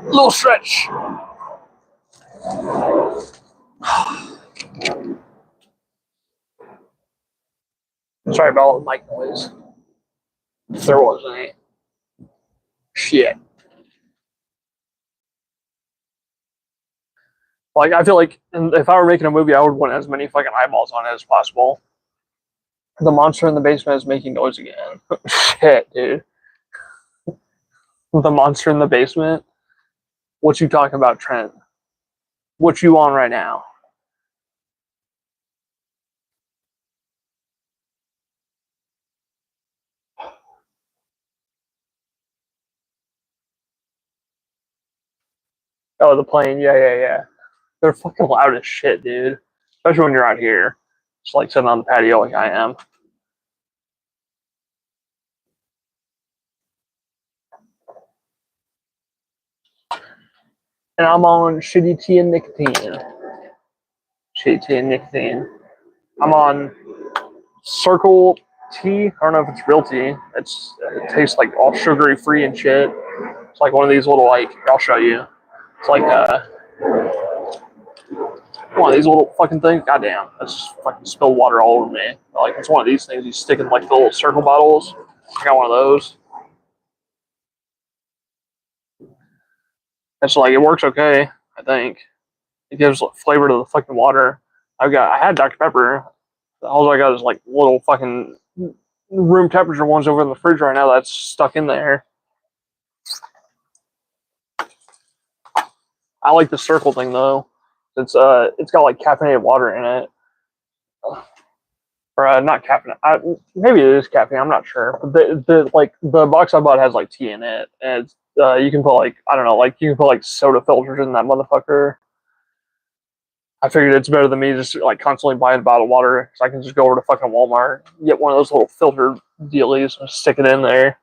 Little stretch. Sorry about all the mic noise. If there was any. Shit. Like I feel like if I were making a movie, I would want as many fucking eyeballs on it as possible. The monster in the basement is making noise again. Shit, dude. The monster in the basement. What you talking about, Trent? What you on right now? Oh, the plane. Yeah. They're fucking loud as shit, dude. Especially when you're out here. Just like sitting on the patio like I am. And I'm on shitty tea and nicotine. Shitty tea and nicotine. I'm on Circle Tea. I don't know if it's real tea. It tastes like all sugary free and shit. It's like one of these little like I'll show you. It's like one of these little fucking things. Goddamn, I just fucking spilled water all over me. Like it's one of these things you stick in like the little circle bottles. I got one of those. It's like it works okay. I think it gives flavor to the fucking water. I had Dr Pepper. All I got is like little fucking room temperature ones over in the fridge right now that's stuck in there. I like the circle thing though. It's got like caffeinated water in it. Or not caffeine. Maybe it is caffeine. I'm not sure. But the box I bought has like tea in it, and it's, you can put like I don't know, like you can put like soda filters in that motherfucker. I figured it's better than me just like constantly buying bottled water, so I can just go over to fucking Walmart, get one of those little filter dealies, and stick it in there.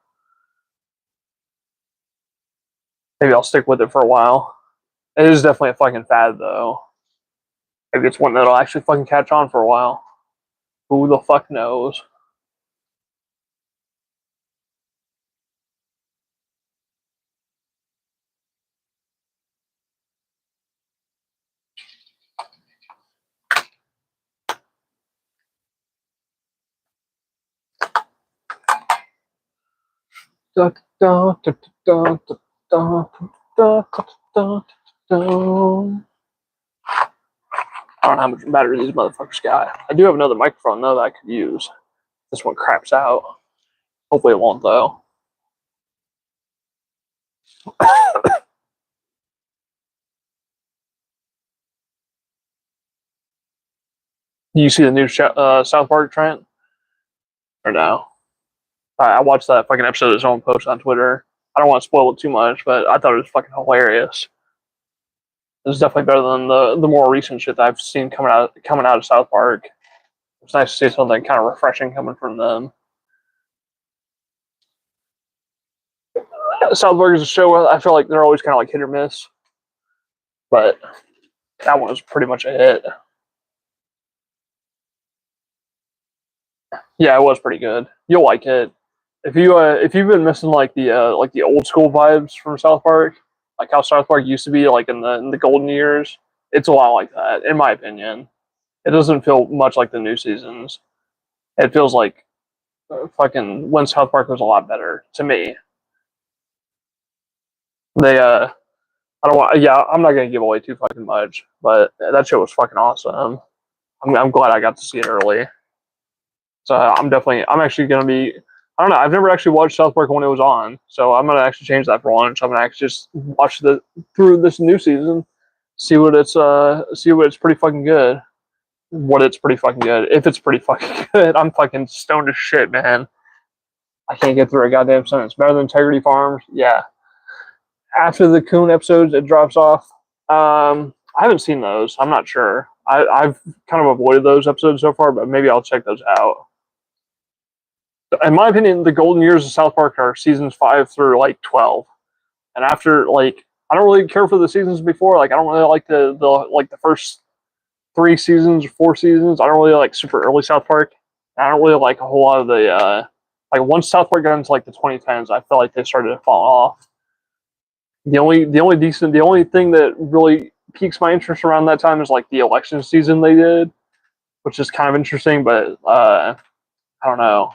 Maybe I'll stick with it for a while. It is definitely a fucking fad though. Maybe it's one that'll actually fucking catch on for a while. Who the fuck knows? Da, da, da, da, da, da, da, da. I don't know how much battery these motherfuckers got. I do have another microphone though that I could use. This one craps out. Hopefully it won't though. You see the new South Park, Trent? Or no? I watched that fucking episode that someone posted on Twitter. I don't want to spoil it too much, but I thought it was fucking hilarious. It's definitely better than the more recent shit that I've seen coming out of South Park. It's nice to see something kind of refreshing coming from them. South Park is a show I feel like they're always kind of like hit or miss, but that one was pretty much a hit. Yeah, it was pretty good. You'll like it if you've been missing like the old school vibes from South Park, like how South Park used to be like in the golden years. It's a lot like that, in my opinion. It doesn't feel much like the new seasons. It feels like fucking when South Park was a lot better to me. They I don't want. Yeah, I'm not gonna give away too fucking much, but that show was fucking awesome. I'm glad I got to see it early. So I'm actually gonna be. I don't know. I've never actually watched South Park when it was on, so I'm gonna actually change that for once. I'm gonna actually just watch through this new season, see what it's pretty fucking good. What it's pretty fucking good. If it's pretty fucking good, I'm fucking stoned as shit, man. I can't get through a goddamn sentence. Better than Integrity Farms, yeah. After the Coon episodes, it drops off. I haven't seen those. I'm not sure. I've kind of avoided those episodes so far, but maybe I'll check those out. In my opinion, the golden years of South Park are seasons 5 through like 12, and after like I don't really care for the seasons before. Like I don't really like the first 3 seasons or 4 seasons. I don't really like super early South Park. I don't really like a whole lot of the like once South Park got into like the 2010s, I felt like they started to fall off. The only thing that really piques my interest around that time is like the election season they did, which is kind of interesting, but I don't know.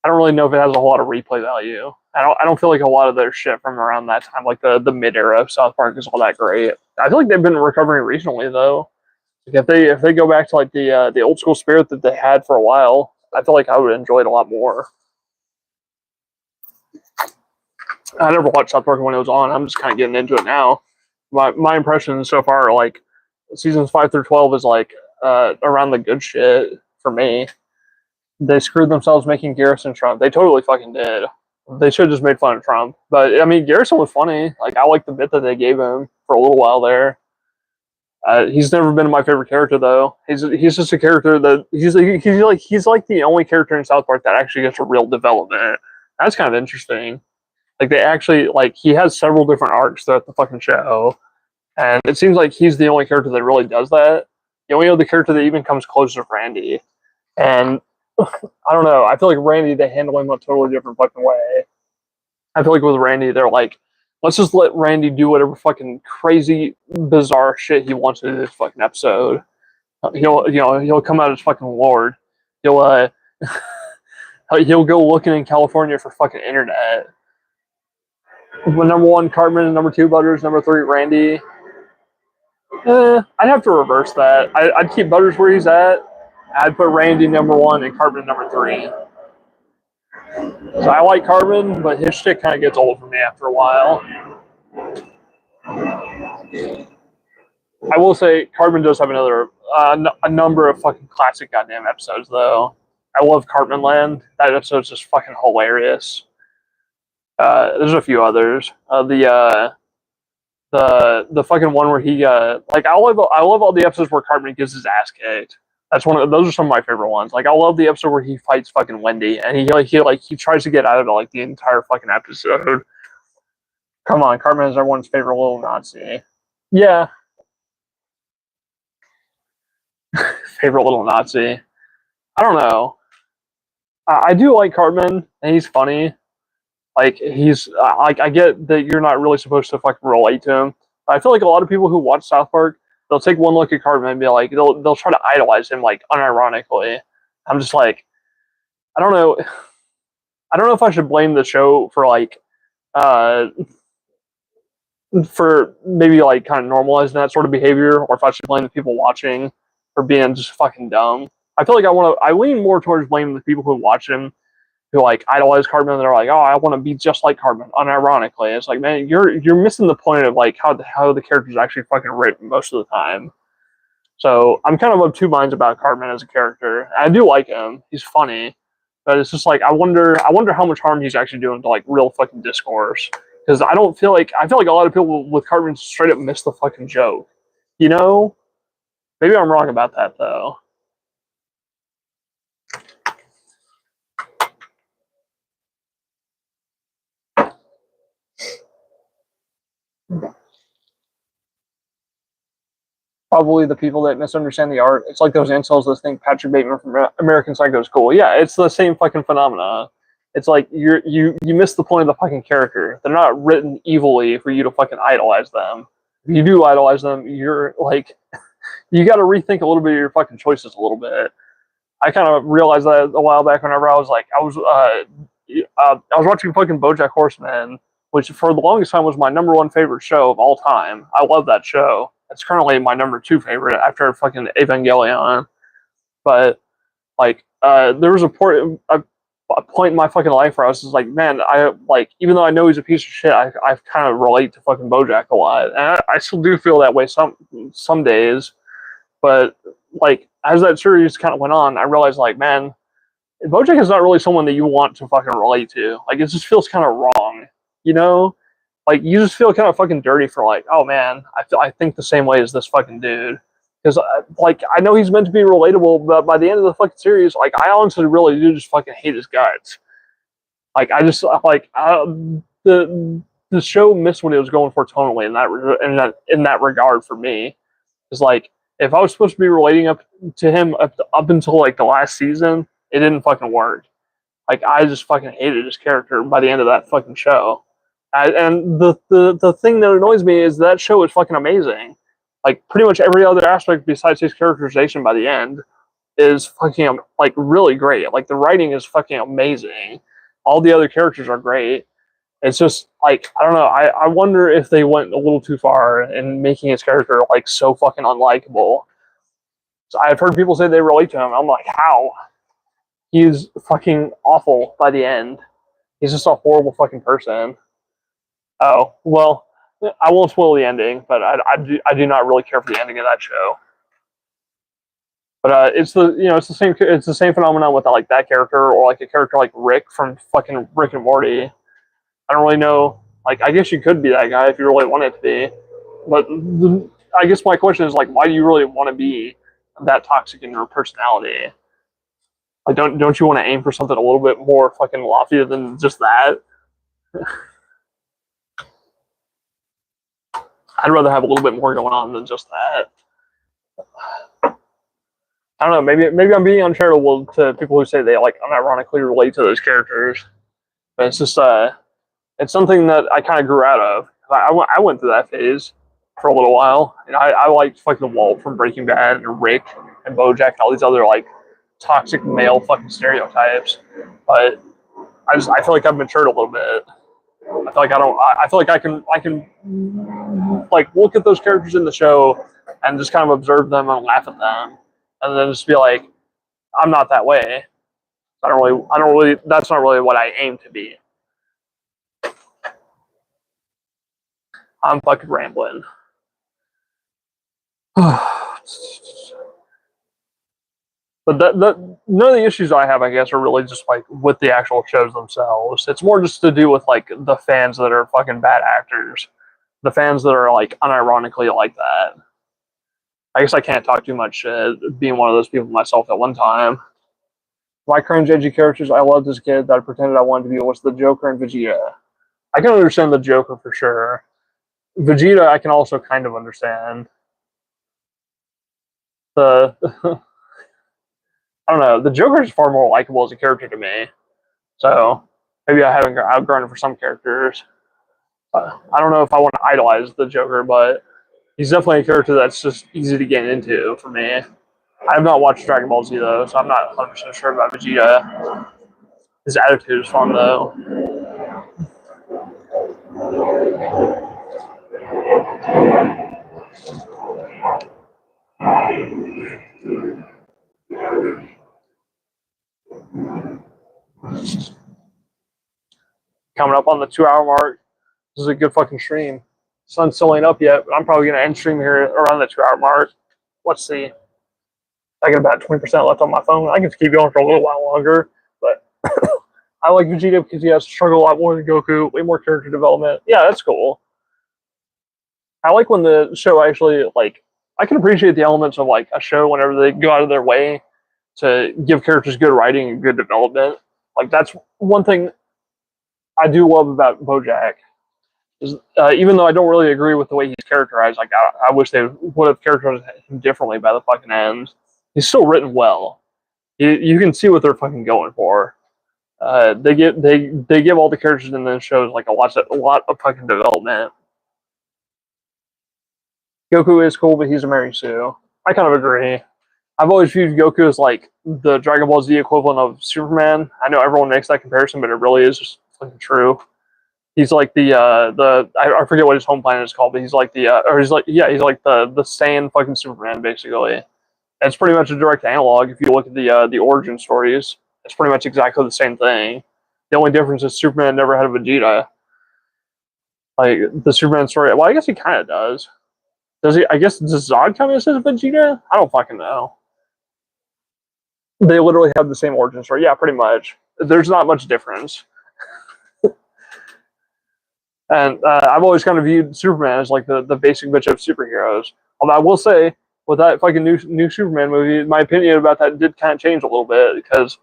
I don't really know if it has a whole lot of replay value. I don't feel like a lot of their shit from around that time, like the mid era of South Park, is all that great. I feel like they've been recovering recently though. Like if they go back to like the old school spirit that they had for a while, I feel like I would enjoy it a lot more. I never watched South Park when it was on. I'm just kind of getting into it now. My impressions so far are like seasons 5 through 12 is like around the good shit for me. They screwed themselves making Garrison Trump. They totally fucking did. They should have just made fun of Trump. But I mean, Garrison was funny. Like, I like the bit that they gave him for a little while there. He's never been my favorite character though. He's just a character that he's like the only character in South Park that actually gets a real development. That's kind of interesting. Like they actually like he has several different arcs throughout the fucking show, and it seems like he's the only character that really does that. The only other character that even comes close to Randy, and I don't know. I feel like Randy they handle him a totally different fucking way. I feel like with Randy they're like, let's just let Randy do whatever fucking crazy, bizarre shit he wants in this fucking episode. He'll come out as fucking Lord. He'll he'll go looking in California for fucking internet. Number one, Cartman. Number two, Butters. Number three, Randy. I'd have to reverse that. I'd keep Butters where he's at. I'd put Randy number one and Cartman number three. So I like Cartman, but his shit kind of gets old for me after a while. I will say Cartman does have a number of fucking classic goddamn episodes though. I love Cartman Land. That episode's just fucking hilarious. There's a few others. The fucking one where he like I love all the episodes where Cartman gets his ass kicked. Those are some of my favorite ones. Like I love the episode where he fights fucking Wendy and he tries to get out of it like the entire fucking episode. Come on, Cartman is everyone's favorite little Nazi. Yeah. Favorite little Nazi. I don't know. I do like Cartman and he's funny. Like he's like I get that you're not really supposed to fucking relate to him. I feel like a lot of people who watch South Park, they'll take one look at Cartman and be like, they'll try to idolize him like unironically. I'm just like, I don't know. I don't know if I should blame the show for like for maybe like kind of normalizing that sort of behavior, or if I should blame the people watching for being just fucking dumb. I feel like I lean more towards blaming the people who watch him who like idolize Cartman and they're like, oh, I want to be just like Cartman, unironically. It's like, man, you're missing the point of like how the character's actually fucking written most of the time. So I'm kind of two minds about Cartman as a character. I do like him; he's funny, but it's just like I wonder how much harm he's actually doing to like real fucking discourse. Because I feel like a lot of people with Cartman straight up miss the fucking joke. You know? Maybe I'm wrong about that though. Probably the people that misunderstand the art. It's like those incels that think Patrick Bateman from American Psycho is cool. Yeah, it's the same fucking phenomena. It's like you miss the point of the fucking character. They're not written evilly for you to fucking idolize them. If you do idolize them, you're like, you got to rethink a little bit of your fucking choices a little bit. I kind of realized that a while back whenever I was watching fucking BoJack Horseman, which for the longest time was my number one favorite show of all time. I love that show. It's currently my number two favorite after fucking Evangelion. But like, there was a point in my fucking life where I was just like, man, I like, even though I know he's a piece of shit, I kind of relate to fucking BoJack a lot, and I still do feel that way some days. But like, as that series kind of went on, I realized like, man, BoJack is not really someone that you want to fucking relate to. Like, it just feels kind of wrong, you know? Like, you just feel kind of fucking dirty for like, oh man, I think the same way as this fucking dude. Because like, I know he's meant to be relatable, but by the end of the fucking series, like, I honestly really do just fucking hate his guts. Like, I just like the show missed what it was going for tonally in that regard for me. It's like, if I was supposed to be relating up to him up until like the last season, it didn't fucking work. Like, I just fucking hated his character by the end of that fucking show. And the thing that annoys me is that show is fucking amazing. Like, pretty much every other aspect besides his characterization by the end is fucking like really great. Like, the writing is fucking amazing. All the other characters are great. It's just like, I don't know. I wonder if they went a little too far in making his character like so fucking unlikable. So I've heard people say they relate to him. I'm like, how? He's fucking awful by the end. He's just a horrible fucking person. Oh, well, I won't spoil the ending, but I do not really care for the ending of that show. But it's the same phenomenon with like that character or like a character like Rick from fucking Rick and Morty. I don't really know. Like, I guess you could be that guy if you really wanted to be. But I guess my question is like, why do you really want to be that toxic in your personality? Like, don't you want to aim for something a little bit more fucking loftier than just that? I'd rather have a little bit more going on than just that. I don't know. Maybe I'm being uncharitable to people who say they like unironically relate to those characters, but it's just it's something that I kind of grew out of. I went through that phase for a little while, and I liked fucking Walt from Breaking Bad and Rick and BoJack and all these other like toxic male fucking stereotypes, but I feel like I've matured a little bit. I feel like I don't. I feel like I can like look at those characters in the show and just kind of observe them and laugh at them, and then just be like, I'm not that way. I don't really. That's not really what I aim to be. I'm fucking rambling. But none of the issues I have, I guess, are really just like with the actual shows themselves. It's more just to do with like the fans that are fucking bad actors, the fans that are like unironically like that. I guess I can't talk too much shit, being one of those people myself at one time. My cringe edgy characters I loved as a kid that I pretended I wanted to be was the Joker and Vegeta. I can understand the Joker for sure. Vegeta, I can also kind of understand. The I don't know. The Joker is far more likable as a character to me. So maybe I haven't outgrown it for some characters. I don't know if I want to idolize the Joker, but he's definitely a character that's just easy to get into for me. I have not watched Dragon Ball Z though, so I'm not 100% sure about Vegeta. His attitude is fun though. Coming up on the 2 hour mark. This is a good fucking stream. Sun's still ain't up yet, but I'm probably gonna end stream here around the 2 hour mark. Let's see. I got about 20% left on my phone. I can keep going for a little while longer, but I like Vegeta because he has to struggle a lot more than Goku, way more character development. Yeah, that's cool. I like when the show actually like I can appreciate the elements of like a show whenever they go out of their way to give characters good writing and good development. Like that's one thing I do love about BoJack. Is, even though I don't really agree with the way he's characterized, like I wish they would have characterized him differently by the fucking end. He's still written well. You can see what they're fucking going for. They give all the characters in the shows like a lot of fucking development. Goku is cool, but he's a Mary Sue. I kind of agree. I've always viewed Goku as like the Dragon Ball Z equivalent of Superman. I know everyone makes that comparison, but it really is just fucking true. He's like I forget what his home planet is called, but he's like he's like the Saiyan fucking Superman basically. It's pretty much a direct analog if you look at the origin stories. It's pretty much exactly the same thing. The only difference is Superman never had a Vegeta. Like the Superman story, well, I guess he kind of does. Does he? I guess does Zod come as Vegeta? I don't fucking know. They literally have the same origin story. Yeah, pretty much. There's not much difference. And I've always kind of viewed Superman as like the basic bitch of superheroes. Although I will say, with that fucking new Superman movie, my opinion about that did kind of change a little bit because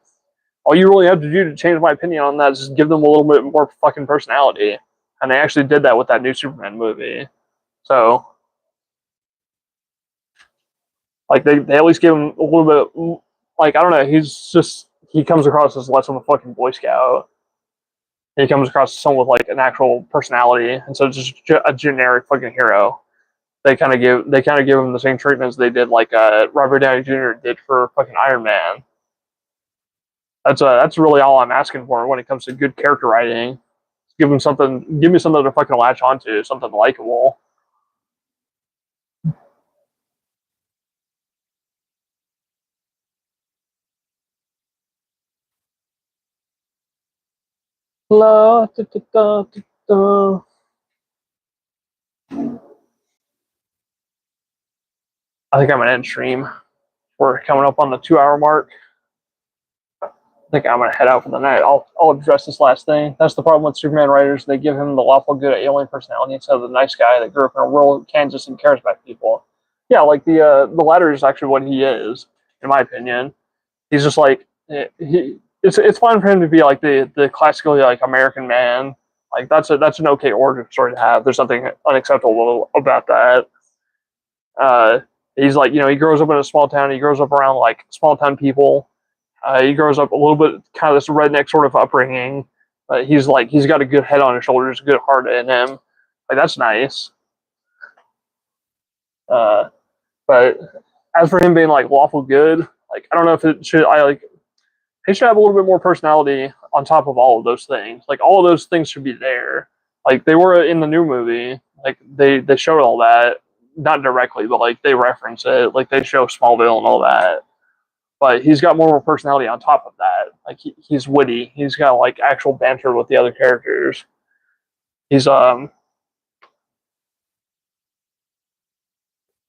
all you really have to do to change my opinion on that is just give them a little bit more fucking personality. And they actually did that with that new Superman movie. So, like, they at least give him a little bit, like, I don't know, he comes across as less of a fucking Boy Scout. He comes across as someone with, like, an actual personality instead of just a generic fucking hero. They kind of give him the same treatment as they did, like, Robert Downey Jr. did for fucking Iron Man. That's really all I'm asking for when it comes to good character writing. Give me something to fucking latch onto, something likable. La, da, da, da, da. I think I'm gonna end stream. We're coming up on the 2 hour mark. I think I'm gonna head out for the night. I'll address this last thing. That's the problem with Superman writers. They give him the lawful good alien personality instead of the nice guy that grew up in a rural Kansas and cares about people. Yeah, like the latter is actually what he is, in my opinion. He's just like it's fine for him to be like the classically like American man. Like that's an okay origin story to have. There's nothing unacceptable about that. Uh, he's like, he grows up in a small town. He grows up around like small town people. He grows up a little bit kind of this redneck sort of upbringing. But he's got a good head on his shoulders, a good heart in him. Like that's nice. Uh, but as for him being like lawful good, like I don't know if it should. He should have a little bit more personality on top of all of those things. Like all of those things should be there. Like they were in the new movie. Like they showed all that, not directly, but like they reference it. Like they show Smallville and all that. But he's got more of a personality on top of that. Like he's witty. He's got like actual banter with the other characters. He's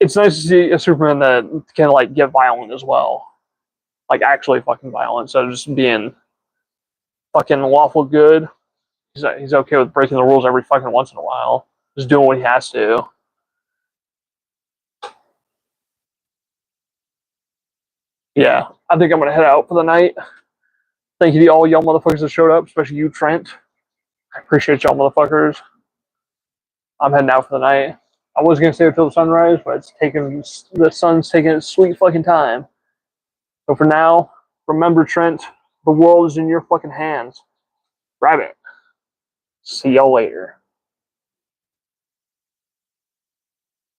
It's nice to see a Superman that can like get violent as well. Like actually fucking violent, instead of just being fucking lawful good. He's okay with breaking the rules every fucking once in a while, just doing what he has to. Yeah, I think I'm gonna head out for the night. Thank you to all y'all motherfuckers that showed up, especially you, Trent. I appreciate y'all motherfuckers. I'm heading out for the night. I was gonna stay until the sunrise, but the sun's taking its sweet fucking time. So for now, remember, Trent, the world is in your fucking hands. Grab it. See y'all later.